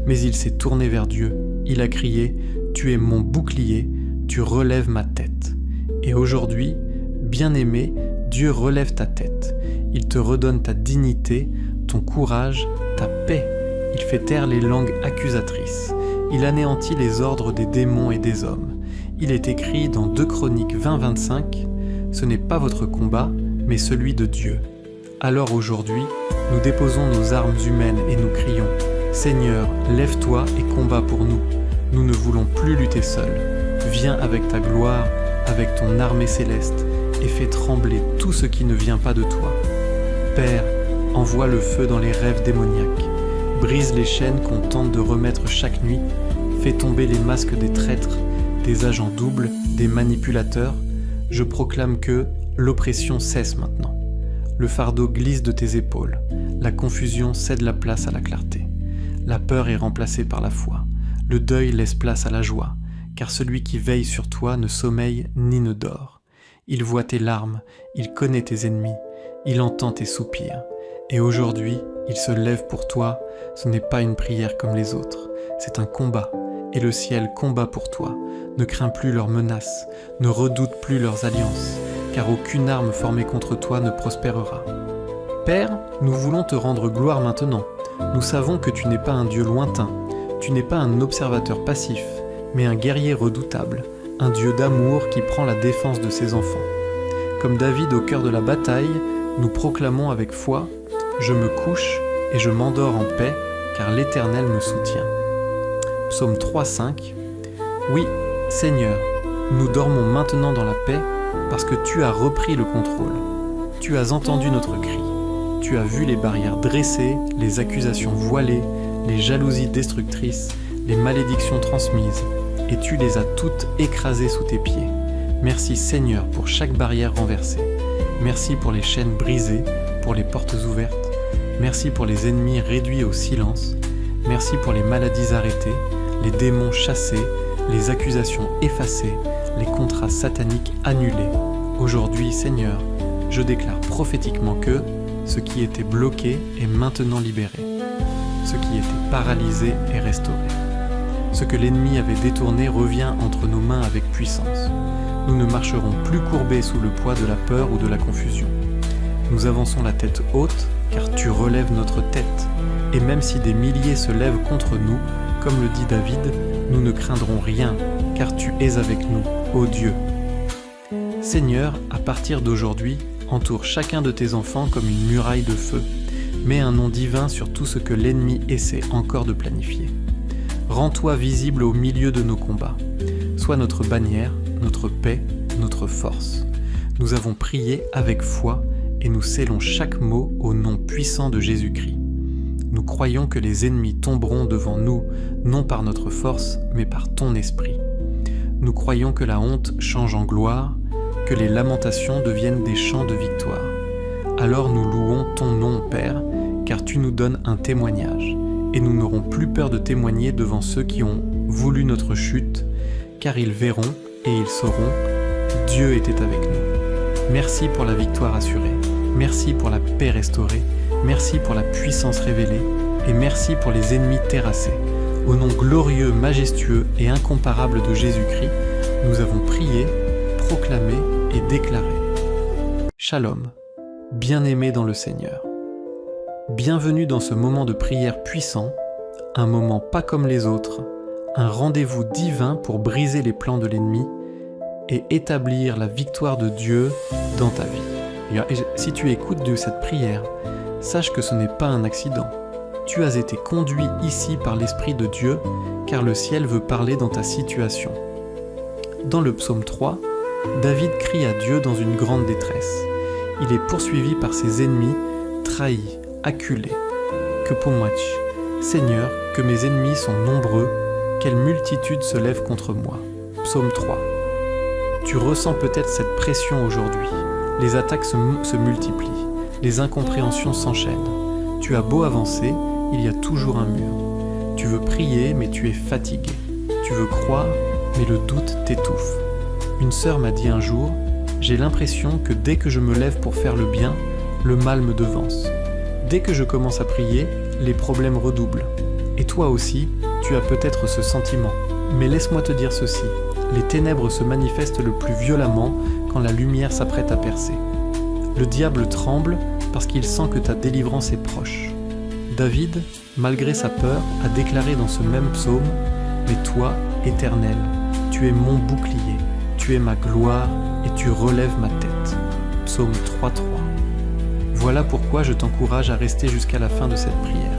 Mais il s'est tourné vers Dieu, il a crié « Tu es mon bouclier, tu relèves ma tête ». Et aujourd'hui, bien-aimé, Dieu relève ta tête. Il te redonne ta dignité, ton courage, ta paix. Il fait taire les langues accusatrices. Il anéantit les ordres des démons et des hommes. Il est écrit dans 2 Chroniques 20-25 « Ce n'est pas votre combat, mais celui de Dieu ». Alors aujourd'hui, nous déposons nos armes humaines et nous crions « Seigneur, lève-toi et combat pour nous. Nous ne voulons plus lutter seuls. Viens avec ta gloire, avec ton armée céleste, et fais trembler tout ce qui ne vient pas de toi. Père, envoie le feu dans les rêves démoniaques. Brise les chaînes qu'on tente de remettre chaque nuit. Fais tomber les masques des traîtres, des agents doubles, des manipulateurs. Je proclame que l'oppression cesse maintenant. Le fardeau glisse de tes épaules. La confusion cède la place à la clarté. La peur est remplacée par la foi. Le deuil laisse place à la joie, car celui qui veille sur toi ne sommeille ni ne dort. Il voit tes larmes, il connaît tes ennemis, il entend tes soupirs. Et aujourd'hui, il se lève pour toi, ce n'est pas une prière comme les autres, c'est un combat, et le ciel combat pour toi. Ne crains plus leurs menaces, ne redoute plus leurs alliances, car aucune arme formée contre toi ne prospérera. Père, nous voulons te rendre gloire maintenant. Nous savons que tu n'es pas un Dieu lointain, tu n'es pas un observateur passif, mais un guerrier redoutable, un Dieu d'amour qui prend la défense de ses enfants. Comme David au cœur de la bataille, nous proclamons avec foi « Je me couche et je m'endors en paix, car l'Éternel me soutient ». Psaume 3,5. Oui, Seigneur, nous dormons maintenant dans la paix parce que tu as repris le contrôle. Tu as entendu notre cri. Tu as vu les barrières dressées, les accusations voilées, les jalousies destructrices, les malédictions transmises, et tu les as toutes écrasées sous tes pieds. Merci Seigneur pour chaque barrière renversée. Merci pour les chaînes brisées, pour les portes ouvertes. Merci pour les ennemis réduits au silence. Merci pour les maladies arrêtées, les démons chassés, les accusations effacées, les contrats sataniques annulés. Aujourd'hui, Seigneur, je déclare prophétiquement que ce qui était bloqué est maintenant libéré. Ce qui était paralysé est restauré. Ce que l'ennemi avait détourné revient entre nos mains avec puissance. Nous ne marcherons plus courbés sous le poids de la peur ou de la confusion. Nous avançons la tête haute, car tu relèves notre tête. Et même si des milliers se lèvent contre nous, comme le dit David, nous ne craindrons rien, car tu es avec nous, ô Dieu. Seigneur, à partir d'aujourd'hui, entoure chacun de tes enfants comme une muraille de feu. Mets un nom divin sur tout ce que l'ennemi essaie encore de planifier. Rends-toi visible au milieu de nos combats. Sois notre bannière, notre paix, notre force. Nous avons prié avec foi et nous scellons chaque mot au nom puissant de Jésus-Christ. Nous croyons que les ennemis tomberont devant nous, non par notre force, mais par ton esprit. Nous croyons que la honte change en gloire, que les lamentations deviennent des chants de victoire. Alors nous louons ton nom, Père, car tu nous donnes un témoignage, et nous n'aurons plus peur de témoigner devant ceux qui ont voulu notre chute, car ils verront et ils sauront, Dieu était avec nous. Merci pour la victoire assurée, merci pour la paix restaurée, merci pour la puissance révélée, et merci pour les ennemis terrassés. Au nom glorieux, majestueux et incomparable de Jésus-Christ, nous avons prié, proclamé et déclaré. Shalom, bien-aimés dans le Seigneur. Bienvenue dans ce moment de prière puissant, un moment pas comme les autres, un rendez-vous divin pour briser les plans de l'ennemi et établir la victoire de Dieu dans ta vie. Et si tu écoutes de cette prière, sache que ce n'est pas un accident. Tu as été conduit ici par l'Esprit de Dieu, car le ciel veut parler dans ta situation. Dans le psaume 3, David crie à Dieu dans une grande détresse. Il est poursuivi par ses ennemis, trahi, acculé. Que Pomwach, Seigneur, que mes ennemis sont nombreux, quelle multitude se lève contre moi. Psaume 3. Tu ressens peut-être cette pression aujourd'hui. Les attaques se multiplient, les incompréhensions s'enchaînent. Tu as beau avancer, il y a toujours un mur. Tu veux prier, mais tu es fatigué. Tu veux croire, mais le doute t'étouffe. Une sœur m'a dit un jour, j'ai l'impression que dès que je me lève pour faire le bien, le mal me devance. Dès que je commence à prier, les problèmes redoublent. Et toi aussi, tu as peut-être ce sentiment. Mais laisse-moi te dire ceci, les ténèbres se manifestent le plus violemment quand la lumière s'apprête à percer. Le diable tremble parce qu'il sent que ta délivrance est proche. David, malgré sa peur, a déclaré dans ce même psaume « Mais toi, Éternel, tu es mon bouclier, tu es ma gloire et tu relèves ma tête. » Psaume 3.3. Voilà pourquoi je t'encourage à rester jusqu'à la fin de cette prière.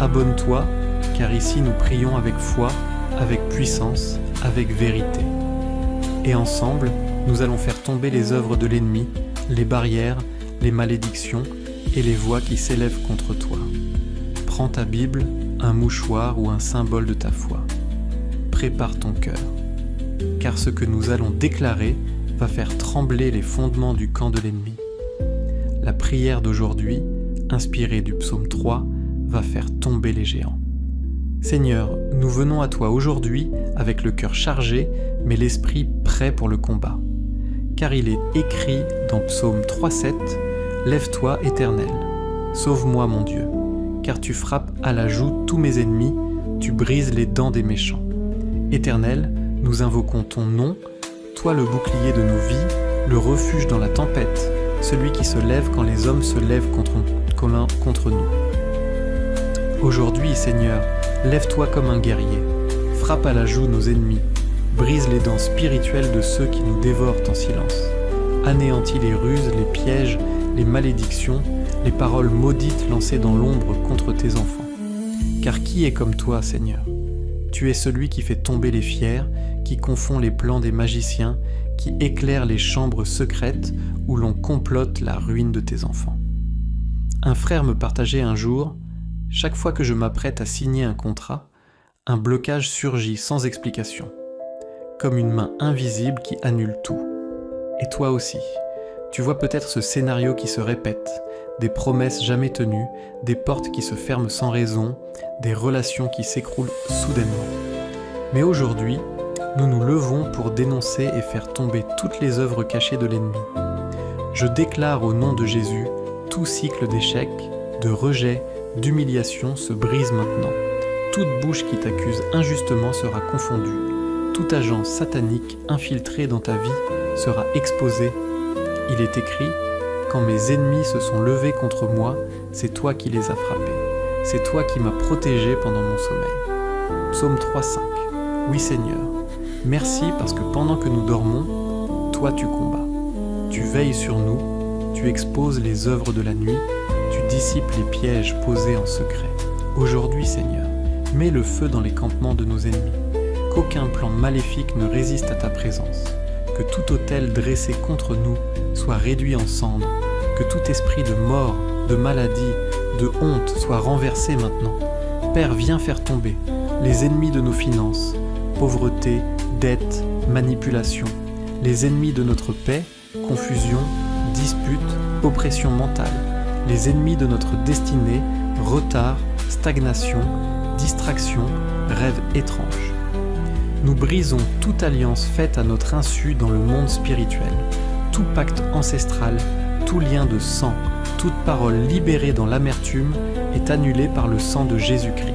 Abonne-toi, car ici nous prions avec foi, avec puissance, avec vérité. Et ensemble, nous allons faire tomber les œuvres de l'ennemi, les barrières, les malédictions et les voix qui s'élèvent contre toi. Prends ta Bible, un mouchoir ou un symbole de ta foi. Prépare ton cœur, car ce que nous allons déclarer va faire trembler les fondements du camp de l'ennemi. La prière d'aujourd'hui, inspirée du psaume 3, va faire tomber les géants. Seigneur, nous venons à toi aujourd'hui avec le cœur chargé, mais l'esprit prêt pour le combat. Car il est écrit dans Psaume 3.7, « Lève-toi, Éternel, sauve-moi mon Dieu, car tu frappes à la joue tous mes ennemis, tu brises les dents des méchants. Éternel, nous invoquons ton nom, toi le bouclier de nos vies, le refuge dans la tempête, celui qui se lève quand les hommes se lèvent contre nous. Aujourd'hui, Seigneur, lève-toi comme un guerrier, frappe à la joue nos ennemis, brise les dents spirituelles de ceux qui nous dévorent en silence, anéantis les ruses, les pièges, les malédictions, les paroles maudites lancées dans l'ombre contre tes enfants. Car qui est comme toi, Seigneur ? Tu es celui qui fait tomber les fiers, qui confond les plans des magiciens, qui éclaire les chambres secrètes où l'on complote la ruine de tes enfants. Un frère me partageait un jour, chaque fois que je m'apprête à signer un contrat, un blocage surgit sans explication, comme une main invisible qui annule tout. Et toi aussi, tu vois peut-être ce scénario qui se répète, des promesses jamais tenues, des portes qui se ferment sans raison, des relations qui s'écroulent soudainement. Mais aujourd'hui, nous nous levons pour dénoncer et faire tomber toutes les œuvres cachées de l'ennemi. Je déclare au nom de Jésus, tout cycle d'échec, de rejet, d'humiliation se brise maintenant. Toute bouche qui t'accuse injustement sera confondue. Tout agent satanique infiltré dans ta vie sera exposé. Il est écrit, Quand mes ennemis se sont levés contre moi, c'est toi qui les as frappés. C'est toi qui m'as protégé pendant mon sommeil. Psaume 3,5. Oui Seigneur, merci parce que pendant que nous dormons, toi tu combats. Tu veilles sur nous, tu exposes les œuvres de la nuit, tu dissipes les pièges posés en secret. Aujourd'hui Seigneur, mets le feu dans les campements de nos ennemis. Qu'aucun plan maléfique ne résiste à ta présence. Que tout autel dressé contre nous soit réduit en cendres. Que tout esprit de mort, de maladie, de honte soit renversé maintenant. Père, viens faire tomber les ennemis de nos finances, pauvreté, dette, manipulation, les ennemis de notre paix, confusion, dispute, oppression mentale, les ennemis de notre destinée, retard, stagnation, distraction, rêves étranges. Nous brisons toute alliance faite à notre insu dans le monde spirituel, tout pacte ancestral, tout lien de sang, toute parole libérée dans l'amertume est annulée par le sang de Jésus-Christ.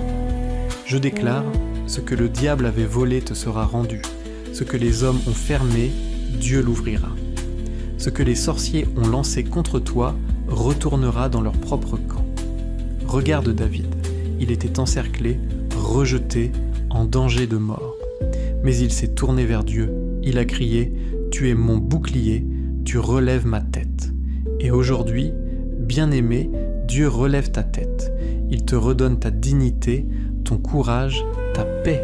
Je déclare, ce que le diable avait volé te sera rendu, ce que les hommes ont fermé, Dieu l'ouvrira. Ce que les sorciers ont lancé contre toi retournera dans leur propre camp. Regarde David, il était encerclé, rejeté, en danger de mort. Mais il s'est tourné vers Dieu, il a crié « Tu es mon bouclier, tu relèves ma tête ». Et aujourd'hui, bien-aimé, Dieu relève ta tête. Il te redonne ta dignité, ton courage, ta paix.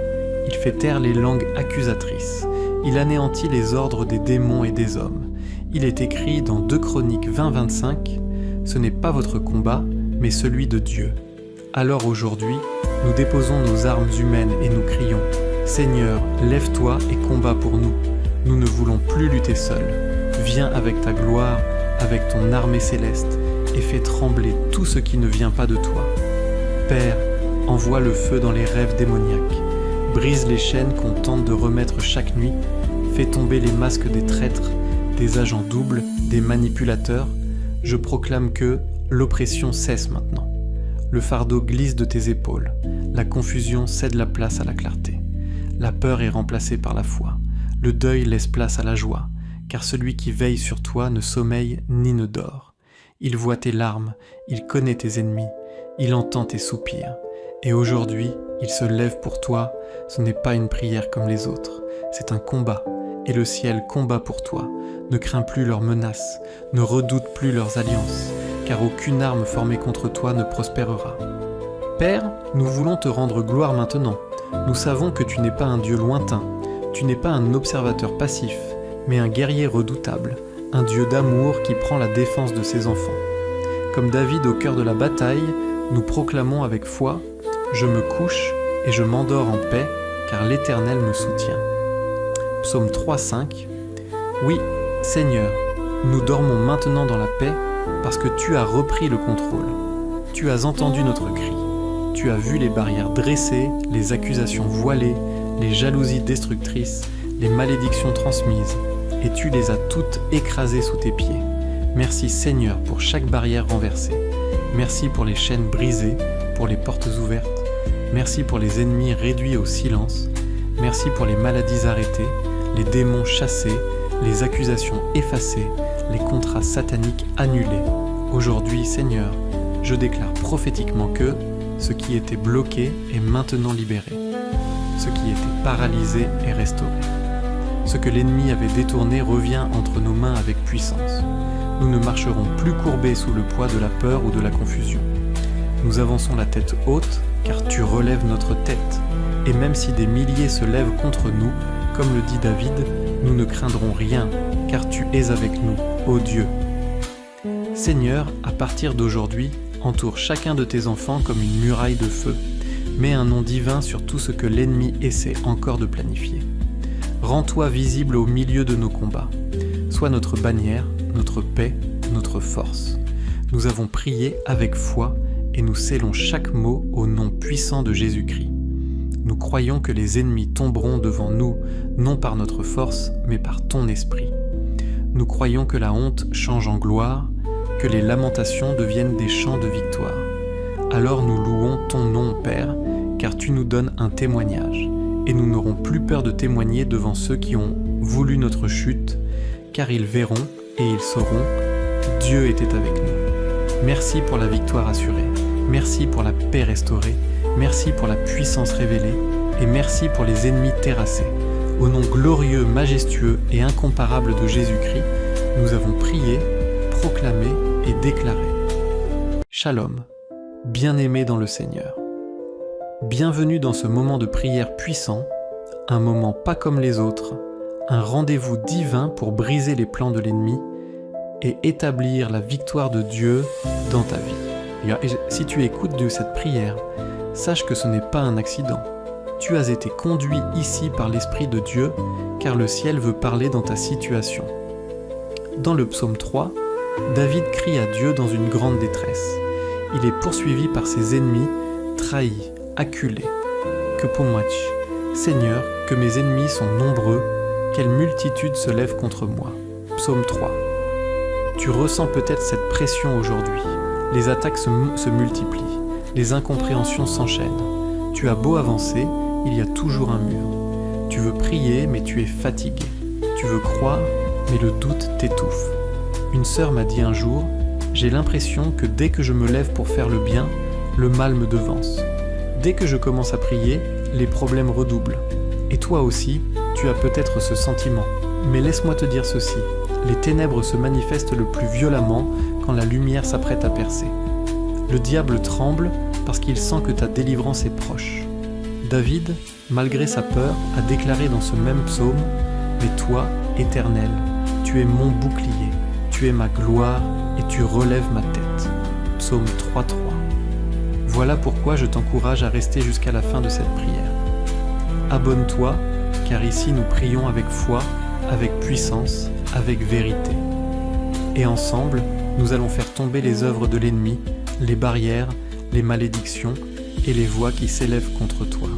Il fait taire les langues accusatrices. Il anéantit les ordres des démons et des hommes. Il est écrit dans 2 Chroniques 20-25 « Ce n'est pas votre combat, mais celui de Dieu ». Alors aujourd'hui, nous déposons nos armes humaines et nous crions « Seigneur, lève-toi et combat pour nous. Nous ne voulons plus lutter seuls. Viens avec ta gloire, avec ton armée céleste, et fais trembler tout ce qui ne vient pas de toi. Père, envoie le feu dans les rêves démoniaques. Brise les chaînes qu'on tente de remettre chaque nuit. Fais tomber les masques des traîtres, des agents doubles, des manipulateurs. Je proclame que l'oppression cesse maintenant. Le fardeau glisse de tes épaules. La confusion cède la place à la clarté. La peur est remplacée par la foi. Le deuil laisse place à la joie, car celui qui veille sur toi ne sommeille ni ne dort. Il voit tes larmes, il connaît tes ennemis, il entend tes soupirs. Et aujourd'hui, il se lève pour toi, ce n'est pas une prière comme les autres, c'est un combat, et le ciel combat pour toi. Ne crains plus leurs menaces, ne redoute plus leurs alliances, car aucune arme formée contre toi ne prospérera. Père, nous voulons te rendre gloire maintenant. Nous savons que tu n'es pas un Dieu lointain, tu n'es pas un observateur passif, mais un guerrier redoutable, un Dieu d'amour qui prend la défense de ses enfants. Comme David au cœur de la bataille, nous proclamons avec foi « Je me couche et je m'endors en paix, car l'Éternel me soutient ». Psaume 3,5. Oui, Seigneur, nous dormons maintenant dans la paix parce que tu as repris le contrôle. Tu as entendu notre cri. Tu as vu les barrières dressées, les accusations voilées, les jalousies destructrices, les malédictions transmises, et tu les as toutes écrasées sous tes pieds. Merci Seigneur pour chaque barrière renversée. Merci pour les chaînes brisées, pour les portes ouvertes. Merci pour les ennemis réduits au silence. Merci pour les maladies arrêtées, les démons chassés, les accusations effacées, les contrats sataniques annulés. Aujourd'hui, Seigneur, je déclare prophétiquement que ce qui était bloqué est maintenant libéré. Ce qui était paralysé est restauré. Ce que l'ennemi avait détourné revient entre nos mains avec puissance. Nous ne marcherons plus courbés sous le poids de la peur ou de la confusion. Nous avançons la tête haute, car tu relèves notre tête. Et même si des milliers se lèvent contre nous, comme le dit David, nous ne craindrons rien, car tu es avec nous, ô Dieu. Seigneur, à partir d'aujourd'hui, entoure chacun de tes enfants comme une muraille de feu. Mets un nom divin sur tout ce que l'ennemi essaie encore de planifier. Rends-toi visible au milieu de nos combats. Sois notre bannière, notre paix, notre force. Nous avons prié avec foi et nous scellons chaque mot au nom puissant de Jésus-Christ. Nous croyons que les ennemis tomberont devant nous, non par notre force, mais par ton esprit. Nous croyons que la honte change en gloire, que les lamentations deviennent des chants de victoire. Alors nous louons ton nom, Père, car tu nous donnes un témoignage, et nous n'aurons plus peur de témoigner devant ceux qui ont voulu notre chute, car ils verront et ils sauront Dieu était avec nous. Merci pour la victoire assurée. Merci pour la paix restaurée. Merci pour la puissance révélée. Et merci pour les ennemis terrassés. Au nom glorieux, majestueux et incomparable de Jésus-Christ, nous avons prié, proclamé et déclaré. Shalom, bien-aimés dans le Seigneur. Bienvenue dans ce moment de prière puissant, un moment pas comme les autres, un rendez-vous divin pour briser les plans de l'ennemi et établir la victoire de Dieu dans ta vie. Et si tu écoutes de cette prière, sache que ce n'est pas un accident. Tu as été conduit ici par l'Esprit de Dieu, car le ciel veut parler dans ta situation. Dans le psaume 3, David crie à Dieu dans une grande détresse. Il est poursuivi par ses ennemis, trahi, acculé. Que Pomwach, Seigneur, que mes ennemis sont nombreux, quelle multitude se lève contre moi. Psaume 3. Tu ressens peut-être cette pression aujourd'hui. Les attaques se multiplient, les incompréhensions s'enchaînent. Tu as beau avancer, il y a toujours un mur. Tu veux prier, mais tu es fatigué. Tu veux croire, mais le doute t'étouffe. Une sœur m'a dit un jour, j'ai l'impression que dès que je me lève pour faire le bien, le mal me devance. Dès que je commence à prier, les problèmes redoublent. Et toi aussi, tu as peut-être ce sentiment. Mais laisse-moi te dire ceci, les ténèbres se manifestent le plus violemment quand la lumière s'apprête à percer. Le diable tremble parce qu'il sent que ta délivrance est proche. David, malgré sa peur, a déclaré dans ce même psaume « Mais toi, Éternel, tu es mon bouclier, tu es ma gloire et tu relèves ma tête. » Psaume 3.3. Voilà pourquoi je t'encourage à rester jusqu'à la fin de cette prière. Abonne-toi, car ici nous prions avec foi, avec puissance, avec vérité. Et ensemble, nous allons faire tomber les œuvres de l'ennemi, les barrières, les malédictions et les voix qui s'élèvent contre toi.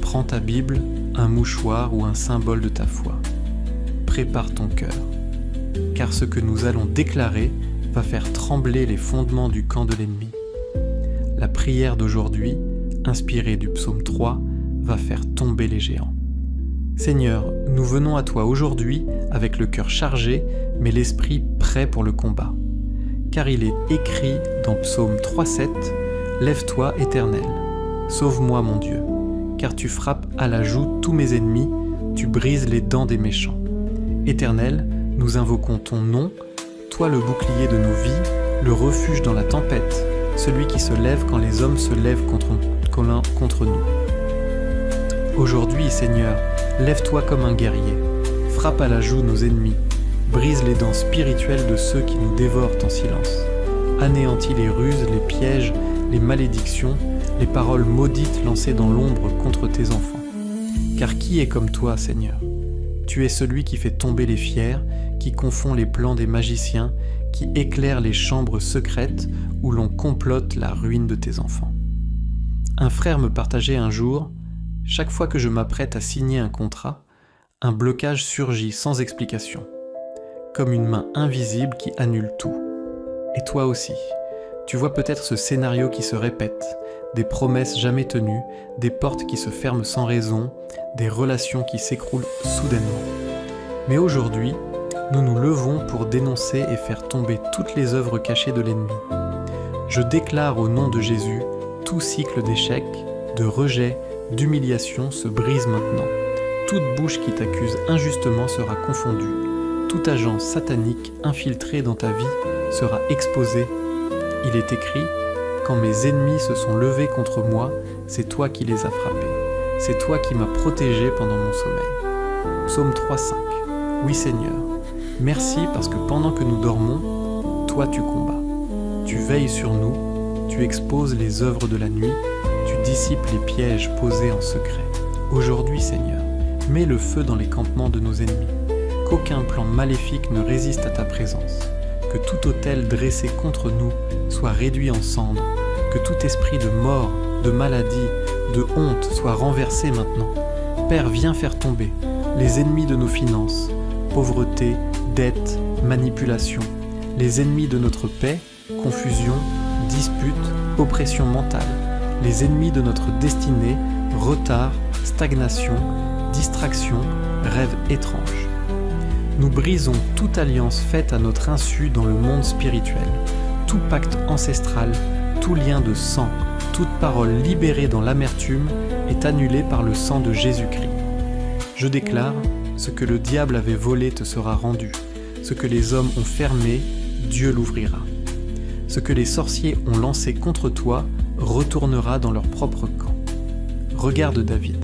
Prends ta Bible, un mouchoir ou un symbole de ta foi. Prépare ton cœur, car ce que nous allons déclarer va faire trembler les fondements du camp de l'ennemi. La prière d'aujourd'hui, inspirée du psaume 3, va faire tomber les géants. Seigneur, nous venons à toi aujourd'hui avec le cœur chargé, mais l'esprit prêt pour le combat. Car il est écrit dans psaume 3.7, « Lève-toi, Éternel, sauve-moi mon Dieu, car tu frappes à la joue tous mes ennemis, tu brises les dents des méchants. Éternel, nous invoquons ton nom, toi le bouclier de nos vies, le refuge dans la tempête, celui qui se lève quand les hommes se lèvent contre nous. Aujourd'hui, Seigneur, lève-toi comme un guerrier, frappe à la joue nos ennemis, brise les dents spirituelles de ceux qui nous dévorent en silence, anéantis les ruses, les pièges, les malédictions, les paroles maudites lancées dans l'ombre contre tes enfants. Car qui est comme toi, Seigneur ? Tu es celui qui fait tomber les fiers, qui confond les plans des magiciens, qui éclaire les chambres secrètes où l'on complote la ruine de tes enfants. Un frère me partageait un jour, chaque fois que je m'apprête à signer un contrat, un blocage surgit sans explication, comme une main invisible qui annule tout. Et toi aussi, tu vois peut-être ce scénario qui se répète, des promesses jamais tenues, des portes qui se ferment sans raison, des relations qui s'écroulent soudainement. Mais aujourd'hui, nous nous levons pour dénoncer et faire tomber toutes les œuvres cachées de l'ennemi. Je déclare au nom de Jésus, tout cycle d'échec, de rejet, d'humiliation se brise maintenant. Toute bouche qui t'accuse injustement sera confondue. Tout agent satanique infiltré dans ta vie sera exposé. Il est écrit, « Quand mes ennemis se sont levés contre moi, c'est toi qui les as frappés. C'est toi qui m'as protégé pendant mon sommeil. » Psaume 3.5. Oui Seigneur, merci parce que pendant que nous dormons, toi tu combats. Tu veilles sur nous, tu exposes les œuvres de la nuit, tu dissipes les pièges posés en secret. Aujourd'hui Seigneur, mets le feu dans les campements de nos ennemis. Qu'aucun plan maléfique ne résiste à ta présence. Que tout autel dressé contre nous soit réduit en cendres. Que tout esprit de mort, de maladie, de honte soit renversé maintenant. Père, viens faire tomber les ennemis de nos finances, pauvreté, dette, manipulation, les ennemis de notre paix, confusion, dispute, oppression mentale, les ennemis de notre destinée, retard, stagnation, distraction, rêves étranges. Nous brisons toute alliance faite à notre insu dans le monde spirituel, tout pacte ancestral, tout lien de sang, toute parole libérée dans l'amertume est annulée par le sang de Jésus-Christ. Je déclare, ce que le diable avait volé te sera rendu, ce que les hommes ont fermé, Dieu l'ouvrira. Ce que les sorciers ont lancé contre toi retournera dans leur propre camp. Regarde David,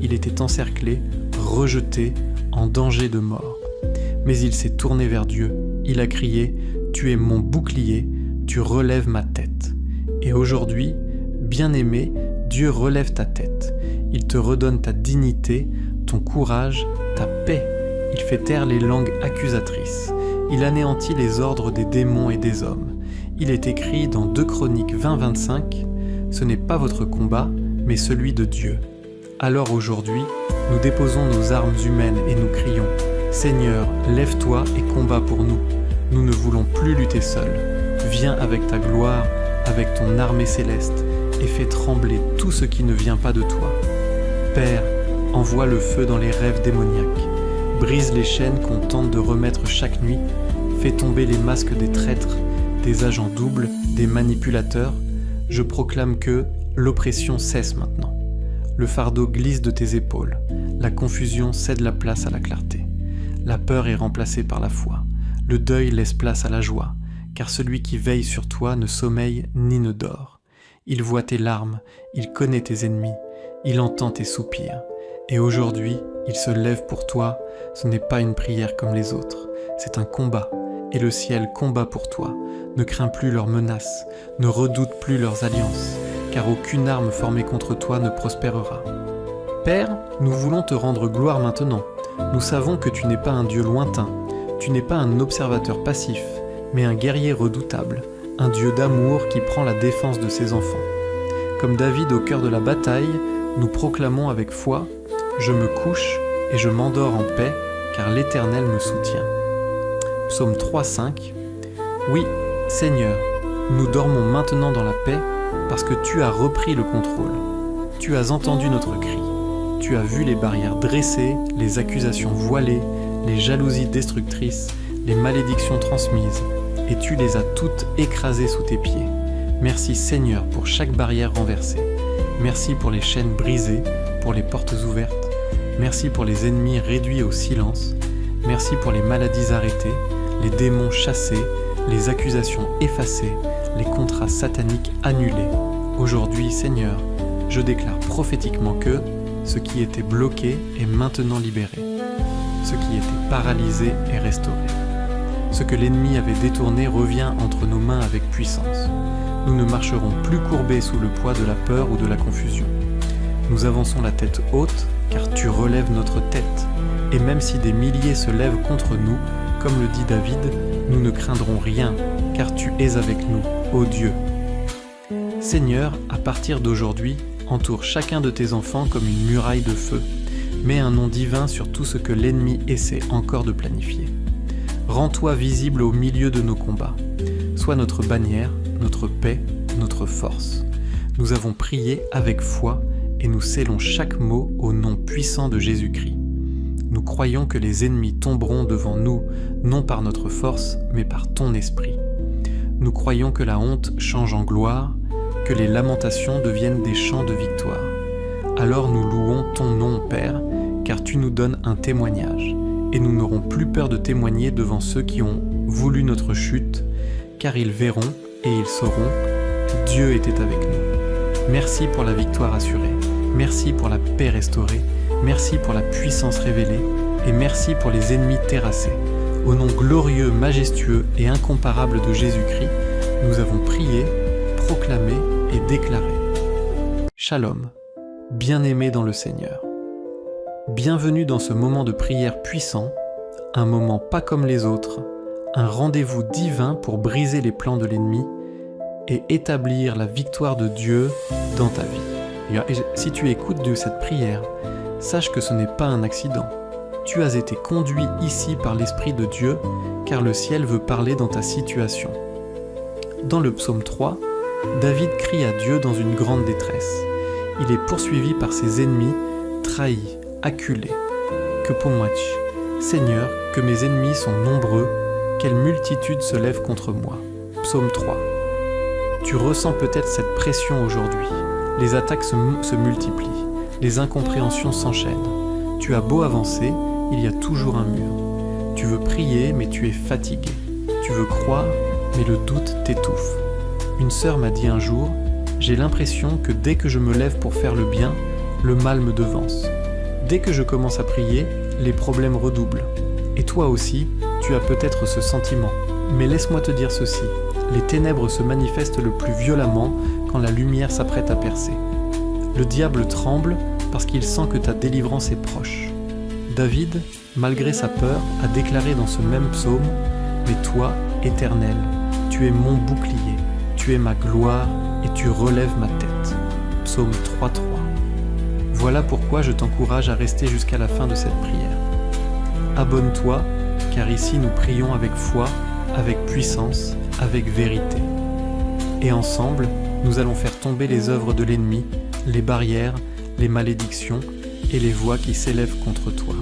il était encerclé, rejeté, en danger de mort. Mais il s'est tourné vers Dieu, il a crié « Tu es mon bouclier, tu relèves ma tête ». Et aujourd'hui, bien-aimé, Dieu relève ta tête. Il te redonne ta dignité, ton courage, ta paix. Il fait taire les langues accusatrices. Il anéantit les ordres des démons et des hommes. Il est écrit dans 2 Chroniques 20-25 « Ce n'est pas votre combat, mais celui de Dieu ». Alors aujourd'hui, nous déposons nos armes humaines et nous crions « Seigneur, lève-toi et combat pour nous. Nous ne voulons plus lutter seuls. Viens avec ta gloire, avec ton armée céleste, et fais trembler tout ce qui ne vient pas de toi. Père, envoie le feu dans les rêves démoniaques. Brise les chaînes qu'on tente de remettre chaque nuit. Fais tomber les masques des traîtres, des agents doubles, des manipulateurs. Je proclame que l'oppression cesse maintenant. Le fardeau glisse de tes épaules. La confusion cède la place à la clarté. La peur est remplacée par la foi. Le deuil laisse place à la joie, car celui qui veille sur toi ne sommeille ni ne dort. Il voit tes larmes, il connaît tes ennemis, il entend tes soupirs. Et aujourd'hui, il se lève pour toi, ce n'est pas une prière comme les autres, c'est un combat, et le ciel combat pour toi. Ne crains plus leurs menaces, ne redoute plus leurs alliances, car aucune arme formée contre toi ne prospérera. Père, nous voulons te rendre gloire maintenant. Nous savons que tu n'es pas un Dieu lointain, tu n'es pas un observateur passif, mais un guerrier redoutable, un Dieu d'amour qui prend la défense de ses enfants. Comme David au cœur de la bataille, nous proclamons avec foi « Je me couche et je m'endors en paix, car l'Éternel me soutient ». Psaume 3,5 « Oui, Seigneur, nous dormons maintenant dans la paix, parce que tu as repris le contrôle. Tu as entendu notre cri. Tu as vu les barrières dressées, les accusations voilées, les jalousies destructrices, les malédictions transmises, et tu les as toutes écrasées sous tes pieds. Merci Seigneur pour chaque barrière renversée. Merci pour les chaînes brisées, pour les portes ouvertes. Merci pour les ennemis réduits au silence. Merci pour les maladies arrêtées, les démons chassés, les accusations effacées, les contrats sataniques annulés. Aujourd'hui, Seigneur, je déclare prophétiquement que ce qui était bloqué est maintenant libéré. Ce qui était paralysé est restauré. Ce que l'ennemi avait détourné revient entre nos mains avec puissance. Nous ne marcherons plus courbés sous le poids de la peur ou de la confusion. Nous avançons la tête haute, car tu relèves notre tête. Et même si des milliers se lèvent contre nous, comme le dit David, nous ne craindrons rien, car tu es avec nous, ô Dieu. Seigneur, à partir d'aujourd'hui, entoure chacun de tes enfants comme une muraille de feu. Mets un nom divin sur tout ce que l'ennemi essaie encore de planifier. Rends-toi visible au milieu de nos combats. Sois notre bannière, notre paix, notre force. Nous avons prié avec foi et nous scellons chaque mot au nom puissant de Jésus-Christ. Nous croyons que les ennemis tomberont devant nous, non par notre force, mais par ton esprit. Nous croyons que la honte change en gloire, que les lamentations deviennent des chants de victoire. Alors nous louons ton nom, Père, car tu nous donnes un témoignage, et nous n'aurons plus peur de témoigner devant ceux qui ont voulu notre chute, car ils verront et ils sauront, Dieu était avec nous. Merci pour la victoire assurée, merci pour la paix restaurée, merci pour la puissance révélée, et merci pour les ennemis terrassés. Au nom glorieux, majestueux et incomparable de Jésus-Christ, nous avons prié, proclamé et déclaré. Shalom, bien-aimés dans le Seigneur. Bienvenue dans ce moment de prière puissant, un moment pas comme les autres, un rendez-vous divin pour briser les plans de l'ennemi et établir la victoire de Dieu dans ta vie. Et si tu écoutes de cette prière, sache que ce n'est pas un accident. Tu as été conduit ici par l'Esprit de Dieu, car le ciel veut parler dans ta situation. Dans le psaume 3, David crie à Dieu dans une grande détresse. Il est poursuivi par ses ennemis, trahi, acculé. Que pomwach, Seigneur, que mes ennemis sont nombreux, quelle multitude se lève contre moi. Psaume 3. Tu ressens peut-être cette pression aujourd'hui. Les attaques se multiplient, les incompréhensions s'enchaînent. Tu as beau avancer, il y a toujours un mur. Tu veux prier, mais tu es fatigué. Tu veux croire, mais le doute t'étouffe. Une sœur m'a dit un jour, j'ai l'impression que dès que je me lève pour faire le bien, le mal me devance. Dès que je commence à prier, les problèmes redoublent. Et toi aussi, tu as peut-être ce sentiment. Mais laisse-moi te dire ceci, les ténèbres se manifestent le plus violemment quand la lumière s'apprête à percer. Le diable tremble parce qu'il sent que ta délivrance est proche. David, malgré sa peur, a déclaré dans ce même psaume « Mais toi, Éternel, tu es mon bouclier, tu es ma gloire et tu relèves ma tête. » Psaume 3.3. Voilà pourquoi je t'encourage à rester jusqu'à la fin de cette prière. Abonne-toi, car ici nous prions avec foi, avec puissance, avec vérité. Et ensemble, nous allons faire tomber les œuvres de l'ennemi, les barrières, les malédictions et les voix qui s'élèvent contre toi.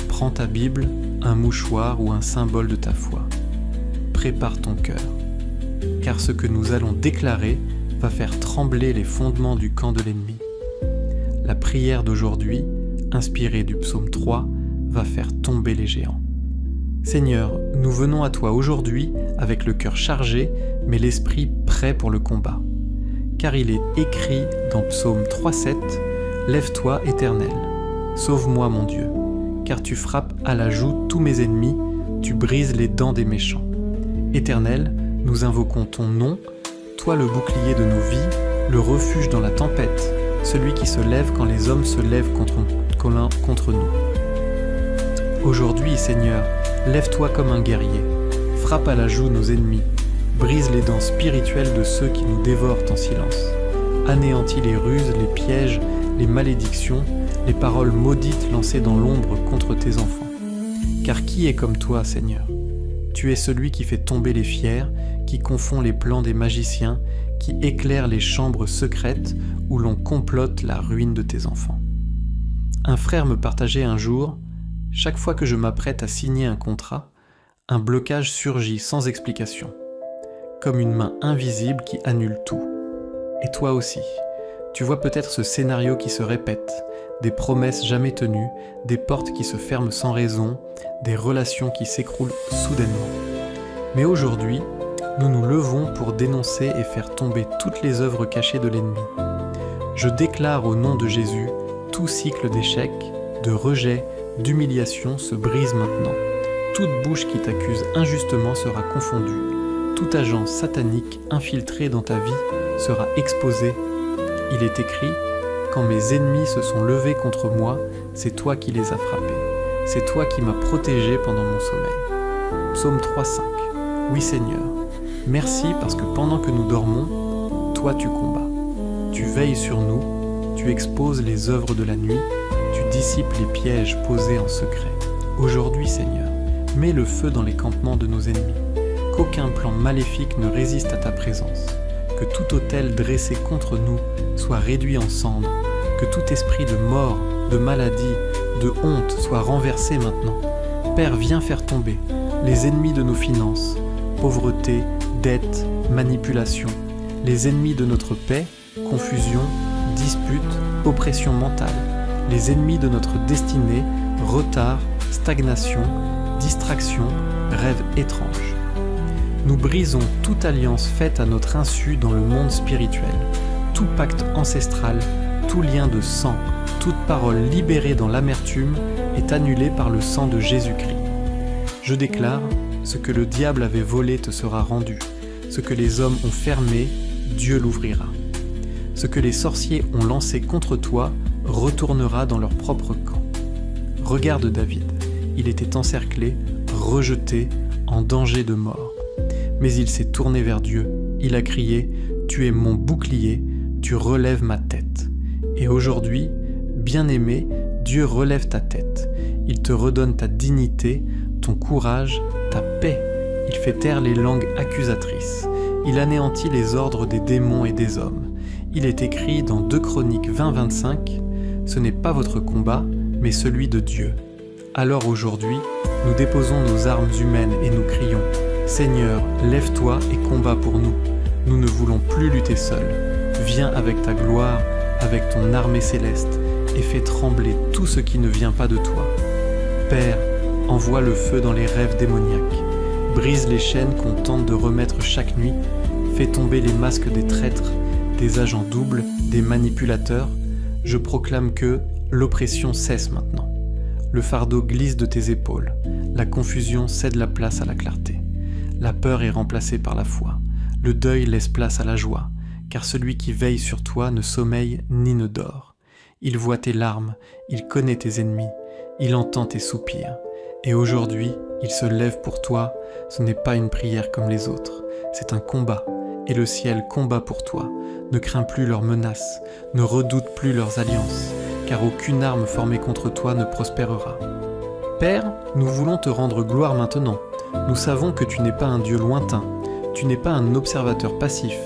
Prends ta Bible, un mouchoir ou un symbole de ta foi. Prépare ton cœur, car ce que nous allons déclarer va faire trembler les fondements du camp de l'ennemi. La prière d'aujourd'hui, inspirée du psaume 3, va faire tomber les géants. Seigneur, nous venons à toi aujourd'hui avec le cœur chargé, mais l'esprit prêt pour le combat. Car il est écrit dans Psaume 3.7, « Lève-toi, Éternel, sauve-moi mon Dieu, car tu frappes à la joue tous mes ennemis, tu brises les dents des méchants. Éternel, nous invoquons ton nom, toi le bouclier de nos vies, le refuge dans la tempête, celui qui se lève quand les hommes se lèvent contre nous. Aujourd'hui, Seigneur, lève-toi comme un guerrier, frappe à la joue nos ennemis, brise les dents spirituelles de ceux qui nous dévorent en silence, anéantis les ruses, les pièges, les malédictions, les paroles maudites lancées dans l'ombre contre tes enfants. Car qui est comme toi, Seigneur ? Tu es celui qui fait tomber les fiers, qui confond les plans des magiciens, qui éclaire les chambres secrètes où l'on complote la ruine de tes enfants. Un frère me partageait un jour, chaque fois que je m'apprête à signer un contrat, un blocage surgit sans explication, comme une main invisible qui annule tout. Et toi aussi, tu vois peut-être ce scénario qui se répète, des promesses jamais tenues, des portes qui se ferment sans raison, des relations qui s'écroulent soudainement. Mais aujourd'hui, nous nous levons pour dénoncer et faire tomber toutes les œuvres cachées de l'ennemi. Je déclare au nom de Jésus, tout cycle d'échec, de rejet, d'humiliation se brise maintenant. Toute bouche qui t'accuse injustement sera confondue. Tout agent satanique infiltré dans ta vie sera exposé. Il est écrit, « Quand mes ennemis se sont levés contre moi, c'est toi qui les as frappés. C'est toi qui m'as protégé pendant mon sommeil. » Psaume 3.5. Oui Seigneur, merci parce que pendant que nous dormons, toi tu combats. Tu veilles sur nous, tu exposes les œuvres de la nuit, tu dissipes les pièges posés en secret. Aujourd'hui Seigneur, mets le feu dans les campements de nos ennemis. Qu'aucun plan maléfique ne résiste à ta présence. Que tout autel dressé contre nous soit réduit en cendres. Que tout esprit de mort, de maladie, de honte soit renversé maintenant. Père, viens faire tomber les ennemis de nos finances, pauvreté, dette, manipulation, les ennemis de notre paix, confusion, dispute, oppression mentale, les ennemis de notre destinée, retard, stagnation, distraction, rêves étranges. Nous brisons toute alliance faite à notre insu dans le monde spirituel, tout pacte ancestral, tout lien de sang, toute parole libérée dans l'amertume est annulée par le sang de Jésus-Christ. Je déclare, ce que le diable avait volé te sera rendu, ce que les hommes ont fermé, Dieu l'ouvrira. Ce que les sorciers ont lancé contre toi retournera dans leur propre camp. Regarde David, il était encerclé, rejeté, en danger de mort. Mais il s'est tourné vers Dieu, il a crié « Tu es mon bouclier, tu relèves ma tête ». Et aujourd'hui, bien-aimé, Dieu relève ta tête. Il te redonne ta dignité, ton courage, ta paix. Il fait taire les langues accusatrices. Il anéantit les ordres des démons et des hommes. Il est écrit dans 2 Chroniques 20-25 « Ce n'est pas votre combat, mais celui de Dieu. Alors aujourd'hui, nous déposons nos armes humaines et nous crions « Seigneur, lève-toi et combat pour nous. Nous ne voulons plus lutter seuls. Viens avec ta gloire, avec ton armée céleste, et fais trembler tout ce qui ne vient pas de toi. Père, envoie le feu dans les rêves démoniaques. Brise les chaînes qu'on tente de remettre chaque nuit. Fais tomber les masques des traîtres, des agents doubles, des manipulateurs. Je proclame que l'oppression cesse maintenant. Le fardeau glisse de tes épaules. La confusion cède la place à la clarté. La peur est remplacée par la foi. Le deuil laisse place à la joie, car celui qui veille sur toi ne sommeille ni ne dort. Il voit tes larmes, il connaît tes ennemis, il entend tes soupirs. Et aujourd'hui, il se lève pour toi. Ce n'est pas une prière comme les autres, c'est un combat. Et le ciel combat pour toi. Ne crains plus leurs menaces, ne redoute plus leurs alliances, car aucune arme formée contre toi ne prospérera. Père, nous voulons te rendre gloire maintenant. Nous savons que tu n'es pas un Dieu lointain, tu n'es pas un observateur passif,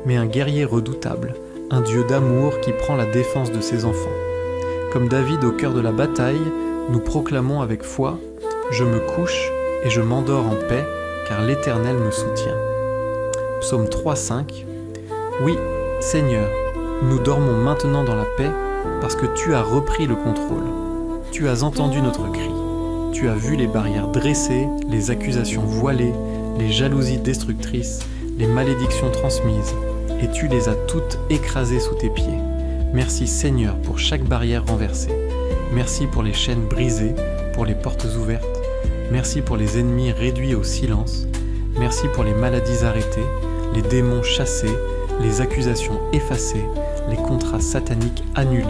mais un guerrier redoutable, un Dieu d'amour qui prend la défense de ses enfants. Comme David au cœur de la bataille, nous proclamons avec foi « Je me couche et je m'endors en paix, car l'Éternel me soutient ». Psaume 3,5 « Oui, Seigneur, nous dormons maintenant dans la paix, parce que tu as repris le contrôle. Tu as entendu notre cri. Tu as vu les barrières dressées, les accusations voilées, les jalousies destructrices, les malédictions transmises, et tu les as toutes écrasées sous tes pieds. Merci Seigneur pour chaque barrière renversée. Merci pour les chaînes brisées, pour les portes ouvertes. Merci pour les ennemis réduits au silence. Merci pour les maladies arrêtées, les démons chassés, les accusations effacées, les contrats sataniques annulés.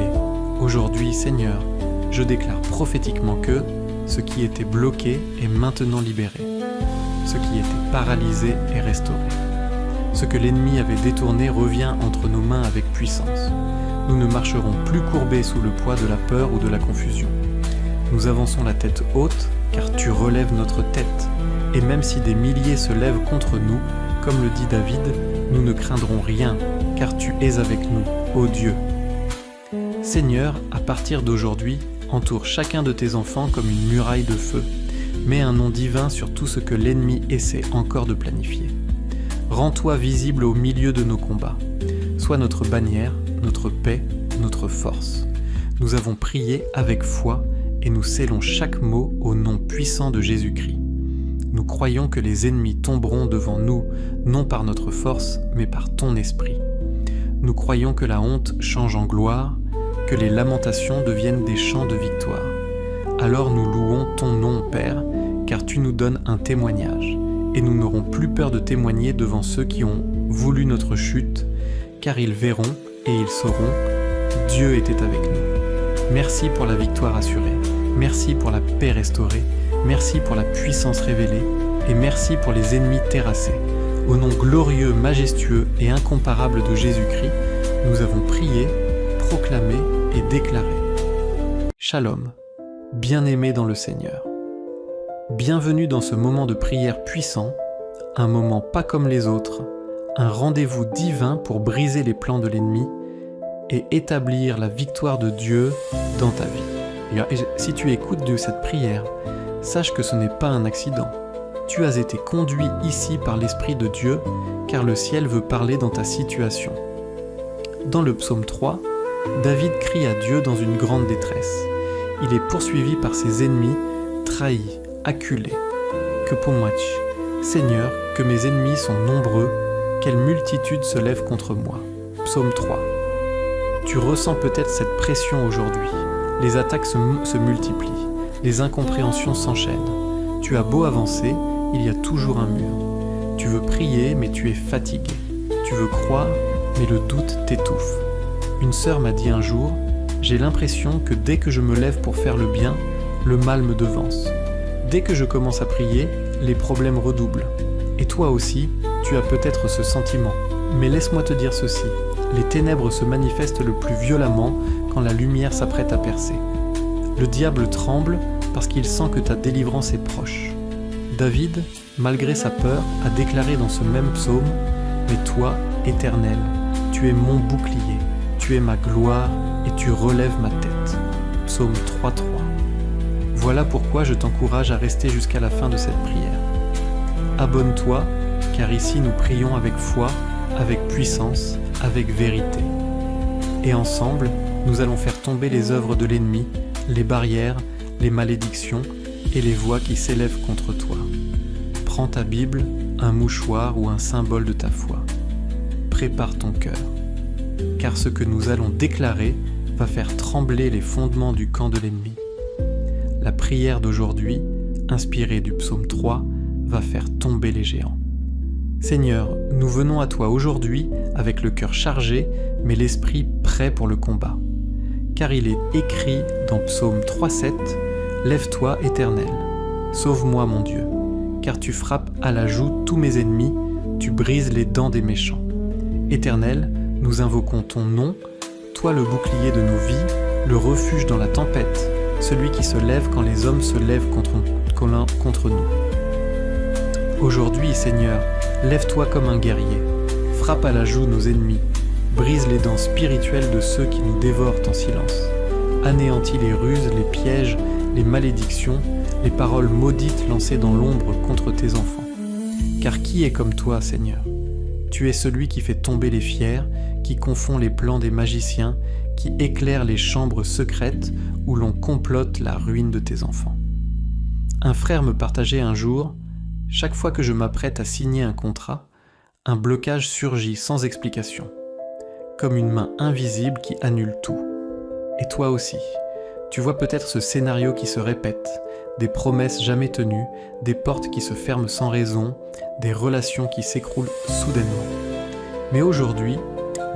Aujourd'hui, Seigneur, je déclare prophétiquement que ce qui était bloqué est maintenant libéré. Ce qui était paralysé est restauré. Ce que l'ennemi avait détourné revient entre nos mains avec puissance. Nous ne marcherons plus courbés sous le poids de la peur ou de la confusion. Nous avançons la tête haute, car tu relèves notre tête. Et même si des milliers se lèvent contre nous, comme le dit David, nous ne craindrons rien, car tu es avec nous, ô Dieu. Seigneur, à partir d'aujourd'hui, entoure chacun de tes enfants comme une muraille de feu. Mets un nom divin sur tout ce que l'ennemi essaie encore de planifier. Rends-toi visible au milieu de nos combats. Sois notre bannière, notre paix, notre force. Nous avons prié avec foi et nous scellons chaque mot au nom puissant de Jésus-Christ. Nous croyons que les ennemis tomberont devant nous, non par notre force, mais par ton esprit. Nous croyons que la honte change en gloire, que les lamentations deviennent des chants de victoire. Alors nous louons ton nom, Père, car tu nous donnes un témoignage, et nous n'aurons plus peur de témoigner devant ceux qui ont voulu notre chute, car ils verront et ils sauront, Dieu était avec nous. Merci pour la victoire assurée, merci pour la paix restaurée, merci pour la puissance révélée, et merci pour les ennemis terrassés. Au nom glorieux, majestueux et incomparable de Jésus-Christ, nous avons prié, proclamé et déclaré. Shalom, bien-aimés dans le Seigneur. Bienvenue dans ce moment de prière puissant, un moment pas comme les autres, un rendez-vous divin pour briser les plans de l'ennemi et établir la victoire de Dieu dans ta vie. Et si tu écoutes de cette prière, sache que ce n'est pas un accident. Tu as été conduit ici par l'Esprit de Dieu, car le ciel veut parler dans ta situation. Dans le psaume 3, David crie à Dieu dans une grande détresse. Il est poursuivi par ses ennemis, trahi, acculé. Que Pomwach, Seigneur, que mes ennemis sont nombreux, quelle multitude se lève contre moi. Psaume 3. Tu ressens peut-être cette pression aujourd'hui. Les attaques se multiplient, les incompréhensions s'enchaînent. Tu as beau avancer, il y a toujours un mur. Tu veux prier, mais tu es fatigué. Tu veux croire, mais le doute t'étouffe. Une sœur m'a dit un jour, j'ai l'impression que dès que je me lève pour faire le bien, le mal me devance. Dès que je commence à prier, les problèmes redoublent. Et toi aussi, tu as peut-être ce sentiment. Mais laisse-moi te dire ceci, les ténèbres se manifestent le plus violemment quand la lumière s'apprête à percer. Le diable tremble parce qu'il sent que ta délivrance est proche. David, malgré sa peur, a déclaré dans ce même psaume « Mais toi, Éternel, tu es mon bouclier, tu es ma gloire et tu relèves ma tête. » Psaume 3.3. Voilà pourquoi je t'encourage à rester jusqu'à la fin de cette prière. Abonne-toi, car ici nous prions avec foi, avec puissance, avec vérité. Et ensemble, nous allons faire tomber les œuvres de l'ennemi, les barrières, les malédictions et les voix qui s'élèvent contre toi. Prends ta Bible, un mouchoir ou un symbole de ta foi. Prépare ton cœur, car ce que nous allons déclarer va faire trembler les fondements du camp de l'ennemi. La prière d'aujourd'hui, inspirée du psaume 3, va faire tomber les géants. Seigneur, nous venons à toi aujourd'hui avec le cœur chargé, mais l'esprit prêt pour le combat. Car il est écrit dans Psaume 3,7 « Lève-toi, Éternel, sauve-moi mon Dieu, car tu frappes à la joue tous mes ennemis, tu brises les dents des méchants. Éternel, nous invoquons ton nom, toi le bouclier de nos vies, le refuge dans la tempête, celui qui se lève quand les hommes se lèvent contre nous. Aujourd'hui, Seigneur, lève-toi comme un guerrier, frappe à la joue nos ennemis, brise les dents spirituelles de ceux qui nous dévorent en silence, anéantis les ruses, les pièges, les malédictions, les paroles maudites lancées dans l'ombre contre tes enfants. Car qui est comme toi, Seigneur ? Tu es celui qui fait tomber les fiers, qui confond les plans des magiciens, qui éclaire les chambres secrètes où l'on complote la ruine de tes enfants. Un frère me partageait un jour: chaque fois que je m'apprête à signer un contrat, un blocage surgit sans explication, comme une main invisible qui annule tout. Et toi aussi, tu vois peut-être ce scénario qui se répète, des promesses jamais tenues, des portes qui se ferment sans raison, des relations qui s'écroulent soudainement. Mais aujourd'hui,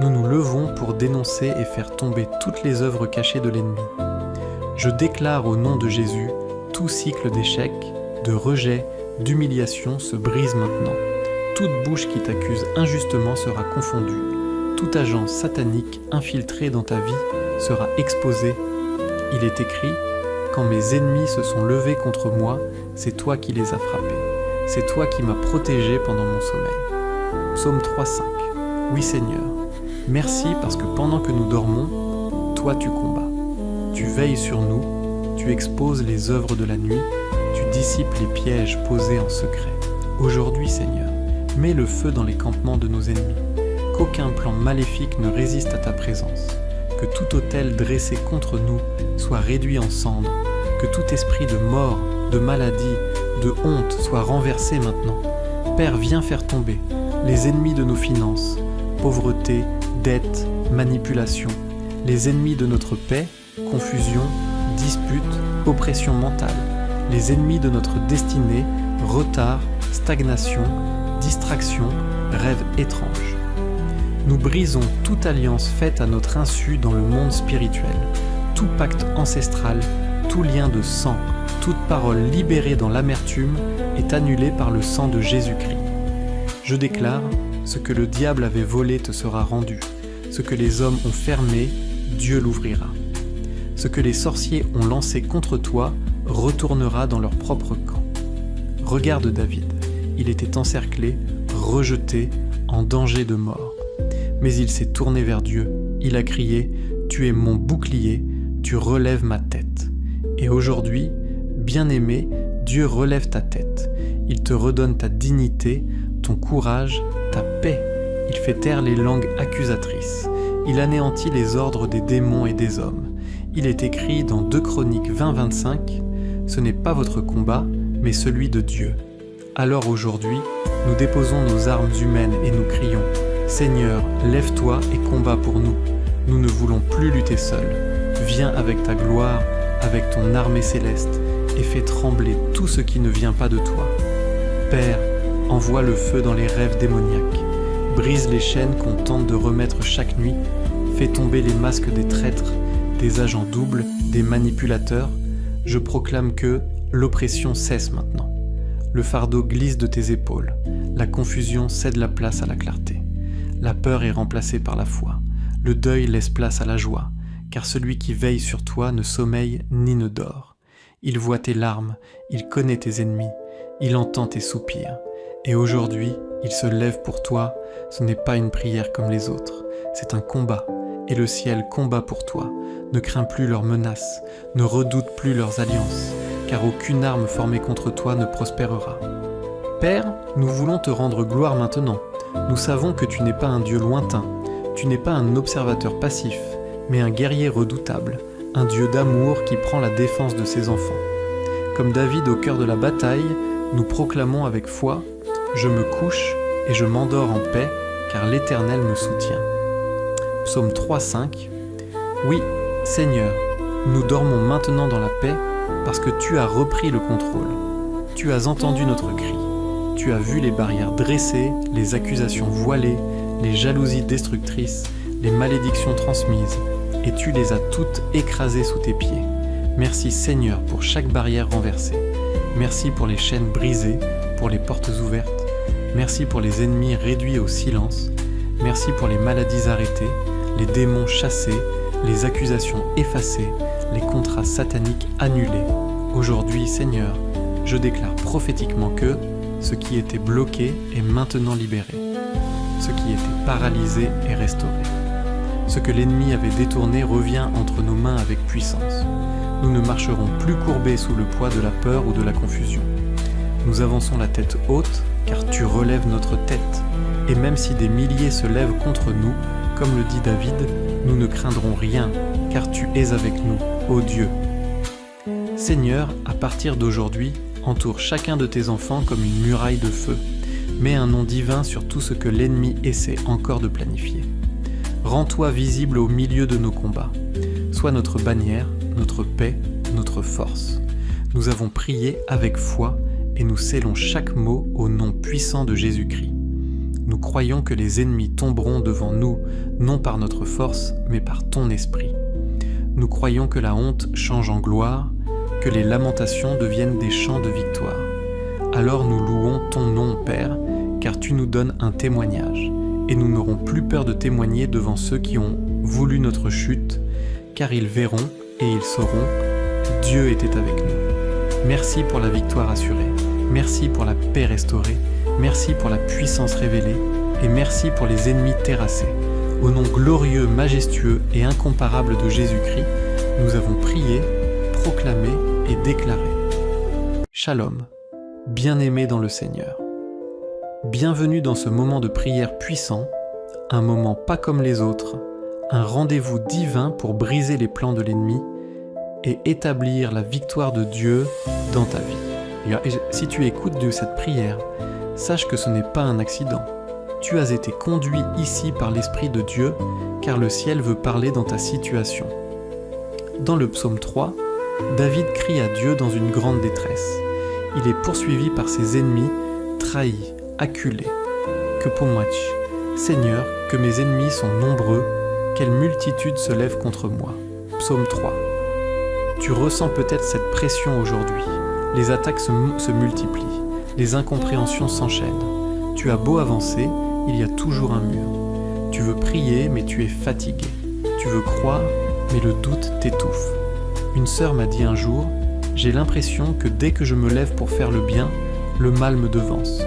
nous nous levons pour dénoncer et faire tomber toutes les œuvres cachées de l'ennemi. Je déclare au nom de Jésus, tout cycle d'échec, de rejet, d'humiliation se brise maintenant. Toute bouche qui t'accuse injustement sera confondue. Tout agent satanique infiltré dans ta vie sera exposé. Il est écrit: quand mes ennemis se sont levés contre moi, c'est toi qui les as frappés. C'est toi qui m'as protégé pendant mon sommeil. Psaume 3,5. Oui Seigneur, merci parce que pendant que nous dormons, toi tu combats. Tu veilles sur nous, tu exposes les œuvres de la nuit, tu dissipes les pièges posés en secret. Aujourd'hui Seigneur, mets le feu dans les campements de nos ennemis. Qu'aucun plan maléfique ne résiste à ta présence. Que tout autel dressé contre nous soit réduit en cendres. Que tout esprit de mort, de maladie, de honte soit renversé maintenant. Père, viens faire tomber les ennemis de nos finances, pauvreté, dette, manipulation, les ennemis de notre paix, confusion, dispute, oppression mentale, les ennemis de notre destinée, retard, stagnation, distraction, rêves étranges. Nous brisons toute alliance faite à notre insu dans le monde spirituel, tout pacte ancestral, tout lien de sang, toute parole libérée dans l'amertume est annulée par le sang de Jésus-Christ. Je déclare, ce que le diable avait volé te sera rendu, ce que les hommes ont fermé, Dieu l'ouvrira. Ce que les sorciers ont lancé contre toi retournera dans leur propre camp. Regarde David, il était encerclé, rejeté, en danger de mort. Mais il s'est tourné vers Dieu, il a crié « Tu es mon bouclier, tu relèves ma tête ». Et aujourd'hui, bien-aimé, Dieu relève ta tête. Il te redonne ta dignité, ton courage, ta paix. Il fait taire les langues accusatrices. Il anéantit les ordres des démons et des hommes. Il est écrit dans 2 Chroniques 20-25 « Ce n'est pas votre combat, mais celui de Dieu ». Alors aujourd'hui, nous déposons nos armes humaines et nous crions « Seigneur, lève-toi et combat pour nous. Nous ne voulons plus lutter seuls. Viens avec ta gloire, avec ton armée céleste, et fais trembler tout ce qui ne vient pas de toi. Père, envoie le feu dans les rêves démoniaques. Brise les chaînes qu'on tente de remettre chaque nuit. Fais tomber les masques des traîtres, des agents doubles, des manipulateurs. Je proclame que l'oppression cesse maintenant. Le fardeau glisse de tes épaules. La confusion cède la place à la clarté. La peur est remplacée par la foi. Le deuil laisse place à la joie, car celui qui veille sur toi ne sommeille ni ne dort. Il voit tes larmes, il connaît tes ennemis, il entend tes soupirs. Et aujourd'hui, il se lève pour toi. Ce n'est pas une prière comme les autres, c'est un combat. Et le ciel combat pour toi. Ne crains plus leurs menaces, ne redoute plus leurs alliances, car aucune arme formée contre toi ne prospérera. Père, nous voulons te rendre gloire maintenant. Nous savons que tu n'es pas un Dieu lointain, tu n'es pas un observateur passif, mais un guerrier redoutable, un Dieu d'amour qui prend la défense de ses enfants. Comme David au cœur de la bataille, nous proclamons avec foi « Je me couche et je m'endors en paix, car l'Éternel me soutient. » Psaume 3,5. Oui, Seigneur, nous dormons maintenant dans la paix parce que tu as repris le contrôle. Tu as entendu notre cri. Tu as vu les barrières dressées, les accusations voilées, les jalousies destructrices, les malédictions transmises, et tu les as toutes écrasées sous tes pieds. Merci Seigneur pour chaque barrière renversée. Merci pour les chaînes brisées, pour les portes ouvertes. Merci pour les ennemis réduits au silence. Merci pour les maladies arrêtées, les démons chassés, les accusations effacées, les contrats sataniques annulés. Aujourd'hui, Seigneur, je déclare prophétiquement que ce qui était bloqué est maintenant libéré. Ce qui était paralysé est restauré. Ce que l'ennemi avait détourné revient entre nos mains avec puissance. Nous ne marcherons plus courbés sous le poids de la peur ou de la confusion. Nous avançons la tête haute, car tu relèves notre tête. Et même si des milliers se lèvent contre nous, comme le dit David, nous ne craindrons rien, car tu es avec nous, ô Dieu. Seigneur, à partir d'aujourd'hui, entoure chacun de tes enfants comme une muraille de feu. Mets un nom divin sur tout ce que l'ennemi essaie encore de planifier. Rends-toi visible au milieu de nos combats. Sois notre bannière, notre paix, notre force. Nous avons prié avec foi et nous scellons chaque mot au nom puissant de Jésus-Christ. Nous croyons que les ennemis tomberont devant nous, non par notre force, mais par ton esprit. Nous croyons que la honte change en gloire, que les lamentations deviennent des chants de victoire. Alors nous louons ton nom, Père, car tu nous donnes un témoignage, et nous n'aurons plus peur de témoigner devant ceux qui ont voulu notre chute, car ils verront et ils sauront, Dieu était avec nous. Merci pour la victoire assurée, merci pour la paix restaurée, merci pour la puissance révélée, et merci pour les ennemis terrassés. Au nom glorieux, majestueux et incomparable de Jésus-Christ, nous avons prié, proclamé et déclaré. Shalom, bien-aimés dans le Seigneur. Bienvenue dans ce moment de prière puissant, un moment pas comme les autres, un rendez-vous divin pour briser les plans de l'ennemi et établir la victoire de Dieu dans ta vie. Et si tu écoutes de cette prière, sache que ce n'est pas un accident. Tu as été conduit ici par l'Esprit de Dieu, car le ciel veut parler dans ta situation. Dans le psaume 3, David crie à Dieu dans une grande détresse. Il est poursuivi par ses ennemis, trahi, acculé. Que pomoach, Seigneur, que mes ennemis sont nombreux, quelle multitude se lève contre moi. Psaume 3. Tu ressens peut-être cette pression aujourd'hui. Les attaques se multiplient, les incompréhensions s'enchaînent. Tu as beau avancer, il y a toujours un mur. Tu veux prier, mais tu es fatigué. Tu veux croire, mais le doute t'étouffe. Une sœur m'a dit un jour, j'ai l'impression que dès que je me lève pour faire le bien, le mal me devance.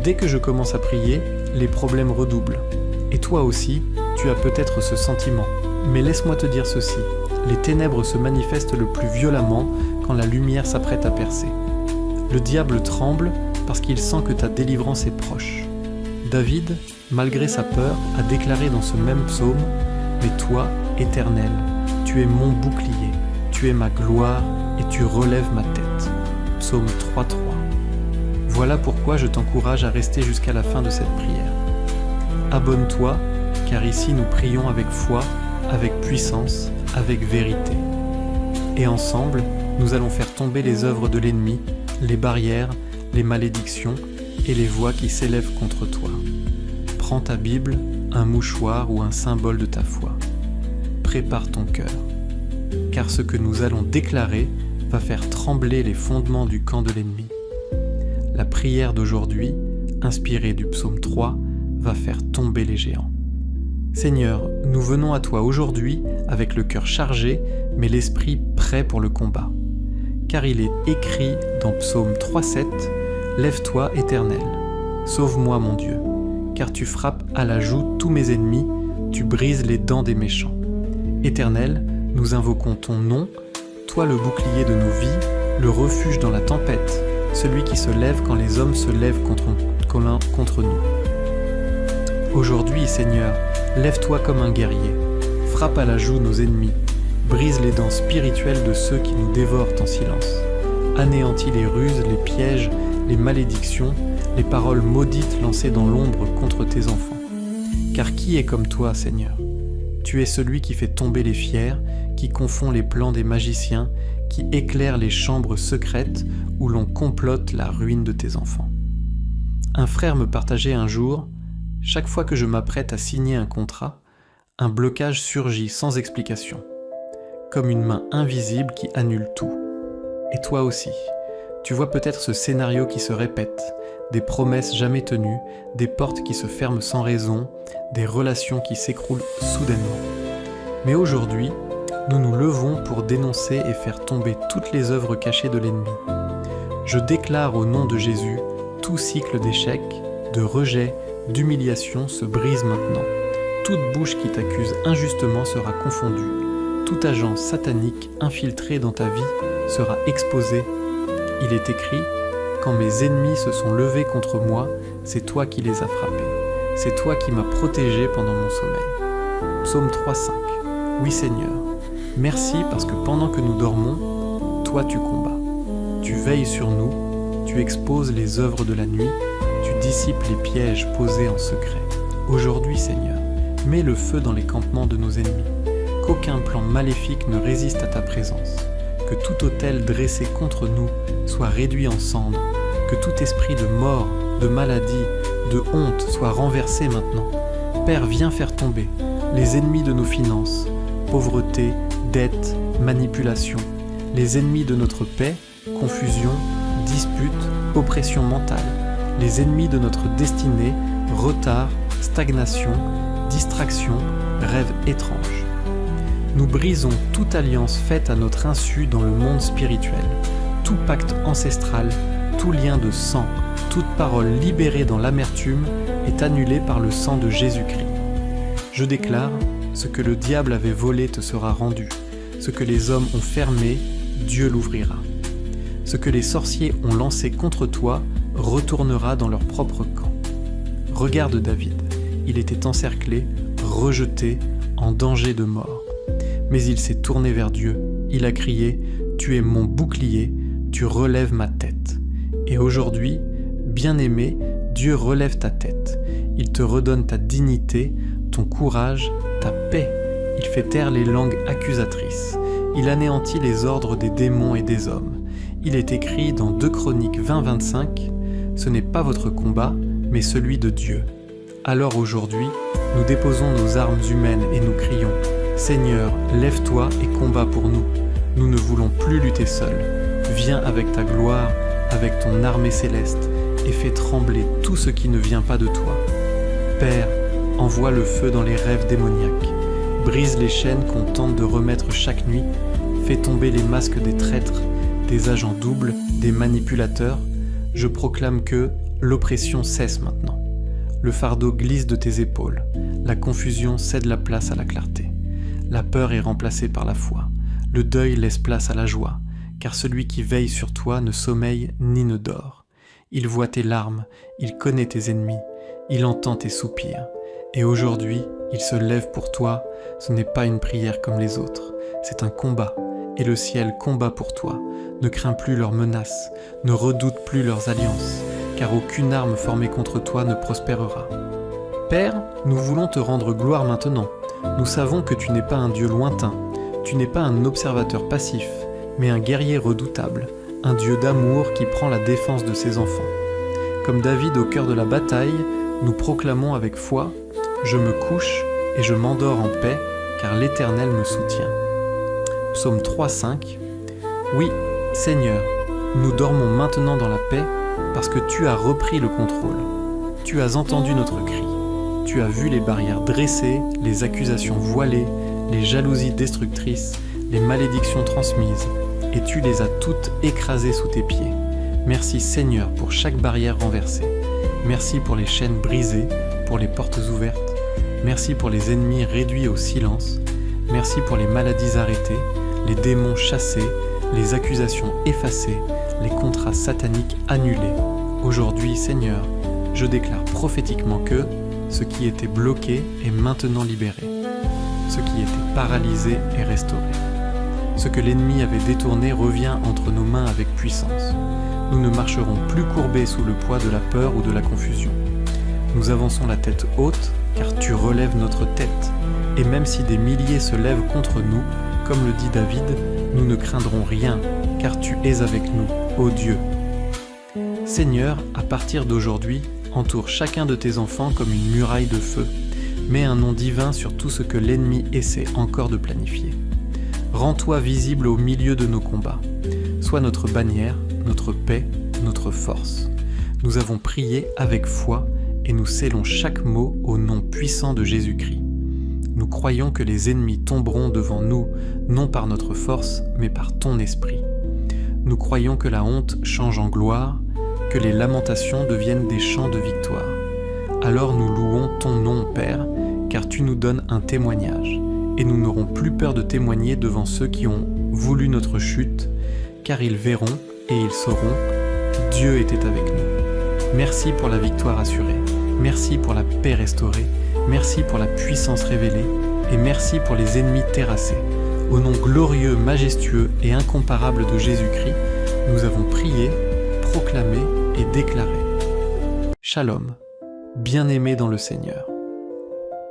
Dès que je commence à prier, les problèmes redoublent. Et toi aussi, tu as peut-être ce sentiment. Mais laisse-moi te dire ceci, les ténèbres se manifestent le plus violemment quand la lumière s'apprête à percer. Le diable tremble parce qu'il sent que ta délivrance est proche. David, malgré sa peur, a déclaré dans ce même psaume « Mais toi, Éternel, tu es mon bouclier, tu es ma gloire et tu relèves ma tête. » Psaume 3.3. Voilà pourquoi je t'encourage à rester jusqu'à la fin de cette prière. Abonne-toi, car ici nous prions avec foi, avec puissance, avec vérité. Et ensemble, nous allons faire tomber les œuvres de l'ennemi, les barrières, les malédictions et les voix qui s'élèvent contre toi. Prends ta Bible, un mouchoir ou un symbole de ta foi. Prépare ton cœur, car ce que nous allons déclarer va faire trembler les fondements du camp de l'ennemi. La prière d'aujourd'hui, inspirée du psaume 3, va faire tomber les géants. Seigneur, nous venons à toi aujourd'hui avec le cœur chargé, mais l'esprit prêt pour le combat. Car il est écrit dans Psaume 3.7, « Lève-toi, Éternel, sauve-moi mon Dieu, car tu frappes à la joue tous mes ennemis, tu brises les dents des méchants. Éternel, nous invoquons ton nom, toi le bouclier de nos vies, le refuge dans la tempête, celui qui se lève quand les hommes se lèvent contre nous. Aujourd'hui, Seigneur, lève-toi comme un guerrier, frappe à la joue nos ennemis, brise les dents spirituelles de ceux qui nous dévorent en silence, anéantis les ruses, les pièges, les malédictions, les paroles maudites lancées dans l'ombre contre tes enfants. Car qui est comme toi, Seigneur ? Tu es celui qui fait tomber les fiers, qui confond les plans des magiciens, qui éclaire les chambres secrètes où l'on complote la ruine de tes enfants. Un frère me partageait un jour: chaque fois que je m'apprête à signer un contrat, un blocage surgit sans explication, comme une main invisible qui annule tout. Et toi aussi, tu vois peut-être ce scénario qui se répète, des promesses jamais tenues, des portes qui se ferment sans raison, des relations qui s'écroulent soudainement. Mais aujourd'hui, nous nous levons pour dénoncer et faire tomber toutes les œuvres cachées de l'ennemi. Je déclare au nom de Jésus, tout cycle d'échec, de rejet, d'humiliation se brise maintenant. Toute bouche qui t'accuse injustement sera confondue. Tout agent satanique infiltré dans ta vie sera exposé. Il est écrit: quand mes ennemis se sont levés contre moi, c'est toi qui les as frappés. C'est toi qui m'as protégé pendant mon sommeil. Psaume 3,5. Oui Seigneur, merci parce que pendant que nous dormons, toi tu combats. Tu veilles sur nous, tu exposes les œuvres de la nuit, tu dissipes les pièges posés en secret. Aujourd'hui Seigneur, mets le feu dans les campements de nos ennemis. Qu'aucun plan maléfique ne résiste à ta présence. Que tout autel dressé contre nous soit réduit en cendres, que tout esprit de mort, de maladie, de honte soit renversé maintenant. Père, viens faire tomber les ennemis de nos finances, pauvreté, dette, manipulation, les ennemis de notre paix, confusion, dispute, oppression mentale, les ennemis de notre destinée, retard, stagnation, distraction, rêves étranges. Nous brisons toute alliance faite à notre insu dans le monde spirituel, tout pacte ancestral, tout lien de sang, toute parole libérée dans l'amertume est annulée par le sang de Jésus-Christ. Je déclare, ce que le diable avait volé te sera rendu, ce que les hommes ont fermé, Dieu l'ouvrira. Ce que les sorciers ont lancé contre toi retournera dans leur propre camp. Regarde David, il était encerclé, rejeté, en danger de mort. Mais il s'est tourné vers Dieu, il a crié « Tu es mon bouclier, tu relèves ma tête ». Et aujourd'hui, bien-aimé, Dieu relève ta tête. Il te redonne ta dignité, ton courage, ta paix. Il fait taire les langues accusatrices. Il anéantit les ordres des démons et des hommes. Il est écrit dans 2 Chroniques 20-25 « Ce n'est pas votre combat, mais celui de Dieu ». Alors aujourd'hui, nous déposons nos armes humaines et nous crions « Seigneur, lève-toi et combat pour nous. Nous ne voulons plus lutter seuls. Viens avec ta gloire, avec ton armée céleste, et fais trembler tout ce qui ne vient pas de toi. Père, envoie le feu dans les rêves démoniaques. Brise les chaînes qu'on tente de remettre chaque nuit. Fais tomber les masques des traîtres, des agents doubles, des manipulateurs. Je proclame que l'oppression cesse maintenant. Le fardeau glisse de tes épaules. La confusion cède la place à la clarté. La peur est remplacée par la foi. Le deuil laisse place à la joie, car celui qui veille sur toi ne sommeille ni ne dort. Il voit tes larmes, il connaît tes ennemis, il entend tes soupirs. Et aujourd'hui, il se lève pour toi. Ce n'est pas une prière comme les autres, c'est un combat. Et le ciel combat pour toi. Ne crains plus leurs menaces, ne redoute plus leurs alliances, car aucune arme formée contre toi ne prospérera. Père, nous voulons te rendre gloire maintenant. Nous savons que tu n'es pas un Dieu lointain, tu n'es pas un observateur passif, mais un guerrier redoutable, un Dieu d'amour qui prend la défense de ses enfants. Comme David au cœur de la bataille, nous proclamons avec foi « Je me couche et je m'endors en paix, car l'Éternel me soutient ». Psaume 3,5. Oui, Seigneur, nous dormons maintenant dans la paix parce que tu as repris le contrôle. Tu as entendu notre cri. Tu as vu les barrières dressées, les accusations voilées, les jalousies destructrices, les malédictions transmises, et tu les as toutes écrasées sous tes pieds. Merci Seigneur pour chaque barrière renversée. Merci pour les chaînes brisées, pour les portes ouvertes. Merci pour les ennemis réduits au silence. Merci pour les maladies arrêtées, les démons chassés, les accusations effacées, les contrats sataniques annulés. Aujourd'hui, Seigneur, je déclare prophétiquement que ce qui était bloqué est maintenant libéré. Ce qui était paralysé est restauré. Ce que l'ennemi avait détourné revient entre nos mains avec puissance. Nous ne marcherons plus courbés sous le poids de la peur ou de la confusion. Nous avançons la tête haute, car tu relèves notre tête. Et même si des milliers se lèvent contre nous, comme le dit David, nous ne craindrons rien, car tu es avec nous, ô Dieu. Seigneur, à partir d'aujourd'hui, entoure chacun de tes enfants comme une muraille de feu. Mets un nom divin sur tout ce que l'ennemi essaie encore de planifier. Rends-toi visible au milieu de nos combats. Sois notre bannière, notre paix, notre force. Nous avons prié avec foi et nous scellons chaque mot au nom puissant de Jésus-Christ. Nous croyons que les ennemis tomberont devant nous, non par notre force, mais par ton esprit. Nous croyons que la honte change en gloire, que les lamentations deviennent des chants de victoire. Alors nous louons ton nom, Père, car tu nous donnes un témoignage, et nous n'aurons plus peur de témoigner devant ceux qui ont voulu notre chute, car ils verront et ils sauront, Dieu était avec nous. Merci pour la victoire assurée, merci pour la paix restaurée, merci pour la puissance révélée, et merci pour les ennemis terrassés. Au nom glorieux, majestueux et incomparable de Jésus-Christ, nous avons prié, proclamé et déclaré. Shalom, bien-aimés dans le Seigneur.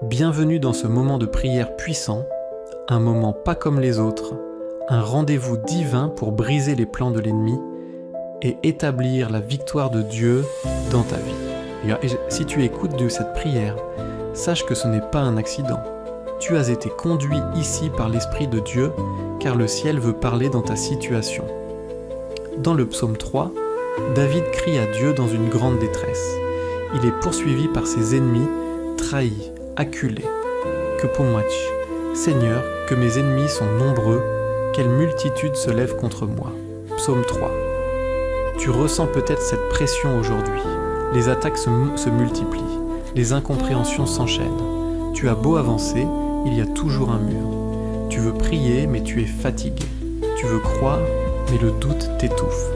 Bienvenue dans ce moment de prière puissant, un moment pas comme les autres, un rendez-vous divin pour briser les plans de l'ennemi et établir la victoire de Dieu dans ta vie. Et si tu écoutes de cette prière, sache que ce n'est pas un accident. Tu as été conduit ici par l'Esprit de Dieu, car le ciel veut parler dans ta situation. Dans le psaume 3, David crie à Dieu dans une grande détresse. Il est poursuivi par ses ennemis, trahi, acculé. Que Pomwach, Seigneur, que mes ennemis sont nombreux, quelle multitude se lève contre moi. Psaume 3. Tu ressens peut-être cette pression aujourd'hui. Les attaques se multiplient, les incompréhensions s'enchaînent. Tu as beau avancer, il y a toujours un mur. Tu veux prier, mais tu es fatigué. Tu veux croire, mais le doute t'étouffe.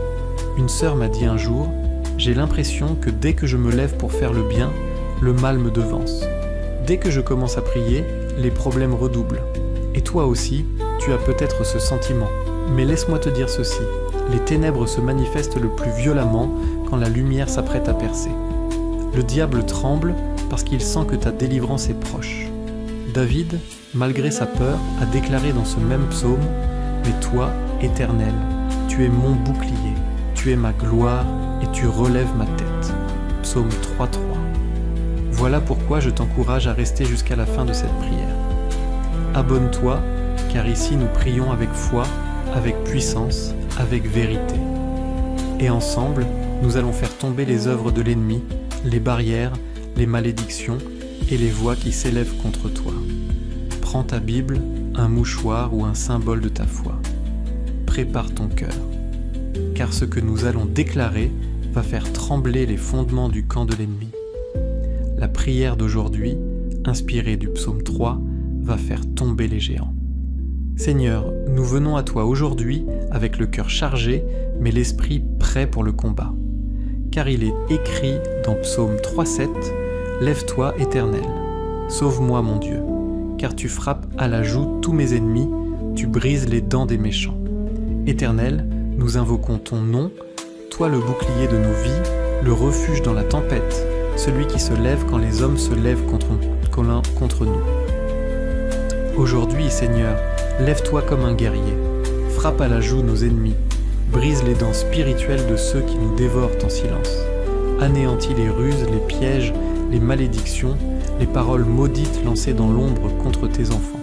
Une sœur m'a dit un jour, j'ai l'impression que dès que je me lève pour faire le bien, le mal me devance. Dès que je commence à prier, les problèmes redoublent. Et toi aussi, tu as peut-être ce sentiment. Mais laisse-moi te dire ceci, les ténèbres se manifestent le plus violemment quand la lumière s'apprête à percer. Le diable tremble parce qu'il sent que ta délivrance est proche. David, malgré sa peur, a déclaré dans ce même psaume « Mais toi, Éternel, tu es mon bouclier, tu es ma gloire et tu relèves ma tête. » Psaume 3.3. Voilà pourquoi je t'encourage à rester jusqu'à la fin de cette prière. Abonne-toi, car ici nous prions avec foi, avec puissance, avec vérité. Et ensemble, nous allons faire tomber les œuvres de l'ennemi, les barrières, les malédictions et les voix qui s'élèvent contre toi. Prends ta Bible, un mouchoir ou un symbole de ta foi. Prépare ton cœur, car ce que nous allons déclarer va faire trembler les fondements du camp de l'ennemi. La prière d'aujourd'hui, inspirée du psaume 3, va faire tomber les géants. Seigneur, nous venons à toi aujourd'hui avec le cœur chargé, mais l'esprit prêt pour le combat. Car il est écrit dans Psaume 3.7, « Lève-toi, Éternel, sauve-moi mon Dieu, car tu frappes à la joue tous mes ennemis, tu brises les dents des méchants. Éternel, nous invoquons ton nom, toi le bouclier de nos vies, le refuge dans la tempête, celui qui se lève quand les hommes se lèvent contre nous. Aujourd'hui, Seigneur, lève-toi comme un guerrier, frappe à la joue nos ennemis, brise les dents spirituelles de ceux qui nous dévorent en silence, anéantis les ruses, les pièges, les malédictions, les paroles maudites lancées dans l'ombre contre tes enfants.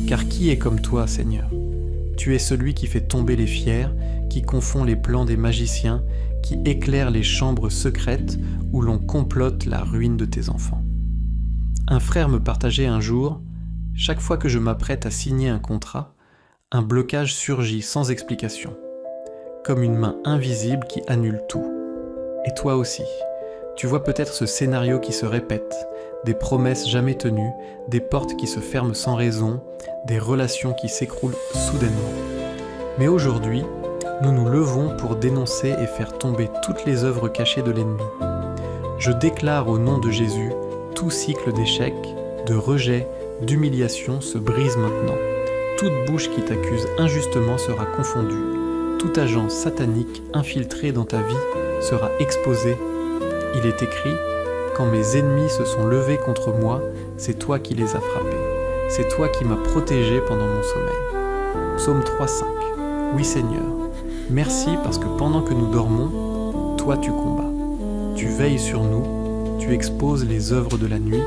Car qui est comme toi, Seigneur? Tu es celui qui fait tomber les fiers, qui confond les plans des magiciens, qui éclaire les chambres secrètes où l'on complote la ruine de tes enfants. Un frère me partageait un jour, chaque fois que je m'apprête à signer un contrat, un blocage surgit sans explication, comme une main invisible qui annule tout. Et toi aussi, tu vois peut-être ce scénario qui se répète, des promesses jamais tenues, des portes qui se ferment sans raison, des relations qui s'écroulent soudainement. Mais aujourd'hui, nous nous levons pour dénoncer et faire tomber toutes les œuvres cachées de l'ennemi. Je déclare au nom de Jésus, tout cycle d'échec, de rejet, d'humiliation se brise maintenant. Toute bouche qui t'accuse injustement sera confondue. Tout agent satanique infiltré dans ta vie sera exposé. Il est écrit, « Quand mes ennemis se sont levés contre moi, c'est toi qui les as frappés. C'est toi qui m'as protégé pendant mon sommeil. » Psaume 3,5. Oui Seigneur, merci parce que pendant que nous dormons, toi tu combats. Tu veilles sur nous, tu exposes les œuvres de la nuit,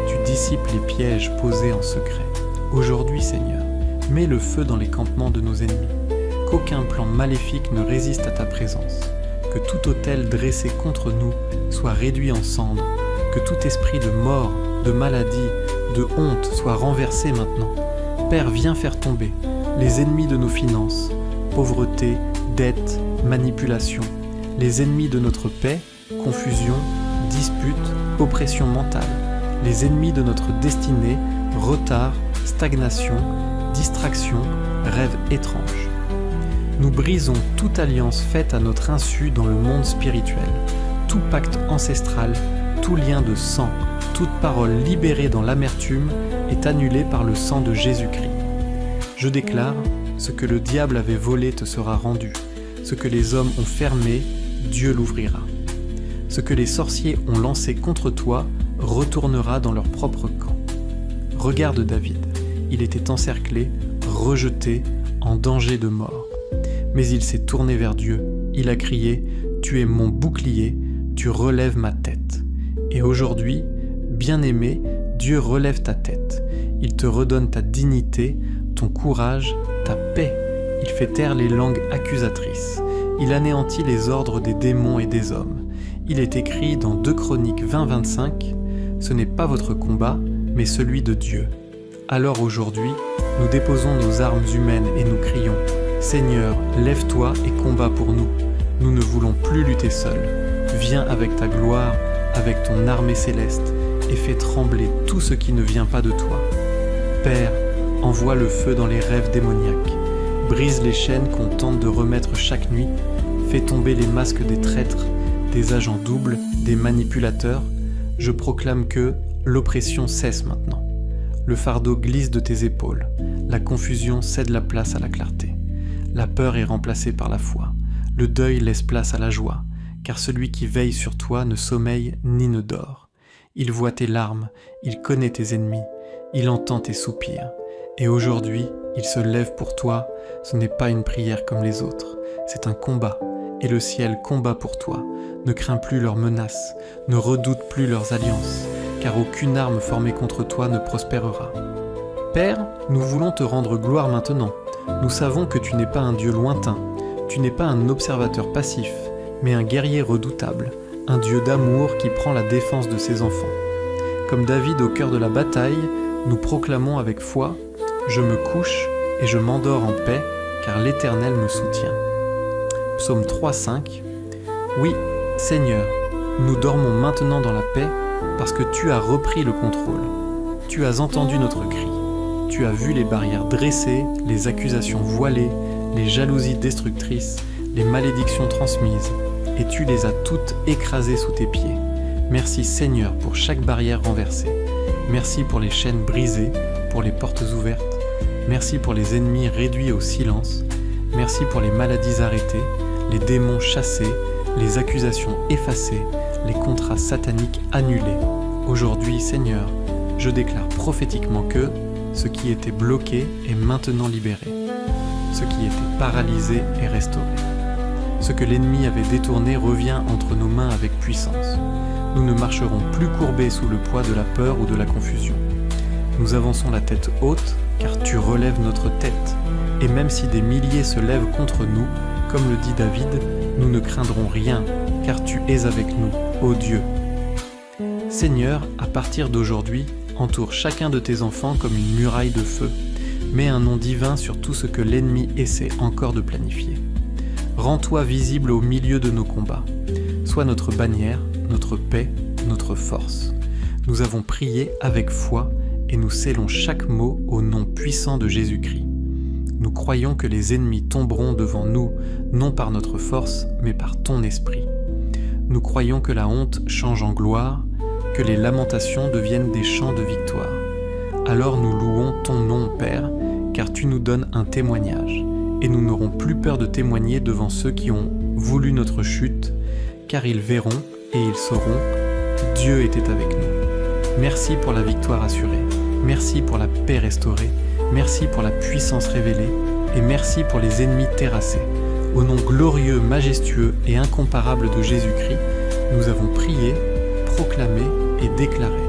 tu dissipes les pièges posés en secret. Aujourd'hui Seigneur, mets le feu dans les campements de nos ennemis. Qu'aucun plan maléfique ne résiste à ta présence. Que tout autel dressé contre nous soit réduit en cendres. Que tout esprit de mort, de maladie, de honte soit renversé maintenant. Père, viens faire tomber les ennemis de nos finances, pauvreté, dette, manipulation, les ennemis de notre paix, confusion, dispute, oppression mentale, les ennemis de notre destinée, retard, stagnation, distraction, rêves étranges. Nous brisons toute alliance faite à notre insu dans le monde spirituel, tout pacte ancestral, tout lien de sang, toute parole libérée dans l'amertume est annulée par le sang de Jésus-Christ. Je déclare, ce que le diable avait volé te sera rendu, ce que les hommes ont fermé, Dieu l'ouvrira. Ce que les sorciers ont lancé contre toi retournera dans leur propre camp. Regarde David, il était encerclé, rejeté, en danger de mort. Mais il s'est tourné vers Dieu, il a crié « Tu es mon bouclier, tu relèves ma tête ». Et aujourd'hui, bien-aimé, Dieu relève ta tête. Il te redonne ta dignité, ton courage, ta paix. Il fait taire les langues accusatrices. Il anéantit les ordres des démons et des hommes. Il est écrit dans 2 Chroniques 20-25 « Ce n'est pas votre combat, mais celui de Dieu ». Alors aujourd'hui, nous déposons nos armes humaines et nous crions « Seigneur, lève-toi et combat pour nous. Nous ne voulons plus lutter seuls. Viens avec ta gloire, avec ton armée céleste, et fais trembler tout ce qui ne vient pas de toi. Père, envoie le feu dans les rêves démoniaques. Brise les chaînes qu'on tente de remettre chaque nuit. Fais tomber les masques des traîtres, des agents doubles, des manipulateurs. Je proclame que l'oppression cesse maintenant. Le fardeau glisse de tes épaules. La confusion cède la place à la clarté. La peur est remplacée par la foi. Le deuil laisse place à la joie, car celui qui veille sur toi ne sommeille ni ne dort. Il voit tes larmes, il connaît tes ennemis, il entend tes soupirs. Et aujourd'hui, il se lève pour toi. Ce n'est pas une prière comme les autres, c'est un combat. Et le ciel combat pour toi. Ne crains plus leurs menaces, ne redoute plus leurs alliances, car aucune arme formée contre toi ne prospérera. Père, nous voulons te rendre gloire maintenant. Nous savons que tu n'es pas un Dieu lointain, tu n'es pas un observateur passif, mais un guerrier redoutable, un Dieu d'amour qui prend la défense de ses enfants. Comme David au cœur de la bataille, nous proclamons avec foi « Je me couche et je m'endors en paix, car l'Éternel me soutient ». Psaume 3,5. Oui, Seigneur, nous dormons maintenant dans la paix parce que tu as repris le contrôle. Tu as entendu notre cri. Tu as vu les barrières dressées, les accusations voilées, les jalousies destructrices, les malédictions transmises, et tu les as toutes écrasées sous tes pieds. Merci Seigneur pour chaque barrière renversée. Merci pour les chaînes brisées, pour les portes ouvertes. Merci pour les ennemis réduits au silence. Merci pour les maladies arrêtées, les démons chassés, les accusations effacées, les contrats sataniques annulés. Aujourd'hui, Seigneur, je déclare prophétiquement que ce qui était bloqué est maintenant libéré. Ce qui était paralysé est restauré. Ce que l'ennemi avait détourné revient entre nos mains avec puissance. Nous ne marcherons plus courbés sous le poids de la peur ou de la confusion. Nous avançons la tête haute, car tu relèves notre tête. Et même si des milliers se lèvent contre nous, comme le dit David, nous ne craindrons rien, car tu es avec nous, ô Dieu. Seigneur, à partir d'aujourd'hui, entoure chacun de tes enfants comme une muraille de feu. Mets un nom divin sur tout ce que l'ennemi essaie encore de planifier. Rends-toi visible au milieu de nos combats. Sois notre bannière, notre paix, notre force. Nous avons prié avec foi et nous scellons chaque mot au nom puissant de Jésus-Christ. nous croyons que les ennemis tomberont devant nous, non par notre force, mais par ton esprit. Nous croyons que la honte change en gloire, que les lamentations deviennent des chants de victoire. Alors nous louons ton nom, Père, car tu nous donnes un témoignage, et nous n'aurons plus peur de témoigner devant ceux qui ont voulu notre chute, car ils verront et ils sauront, Dieu était avec nous. Merci pour la victoire assurée, merci pour la paix restaurée, merci pour la puissance révélée, et merci pour les ennemis terrassés. Au nom glorieux, majestueux et incomparable de Jésus-Christ, nous avons prié, proclamé et déclaré.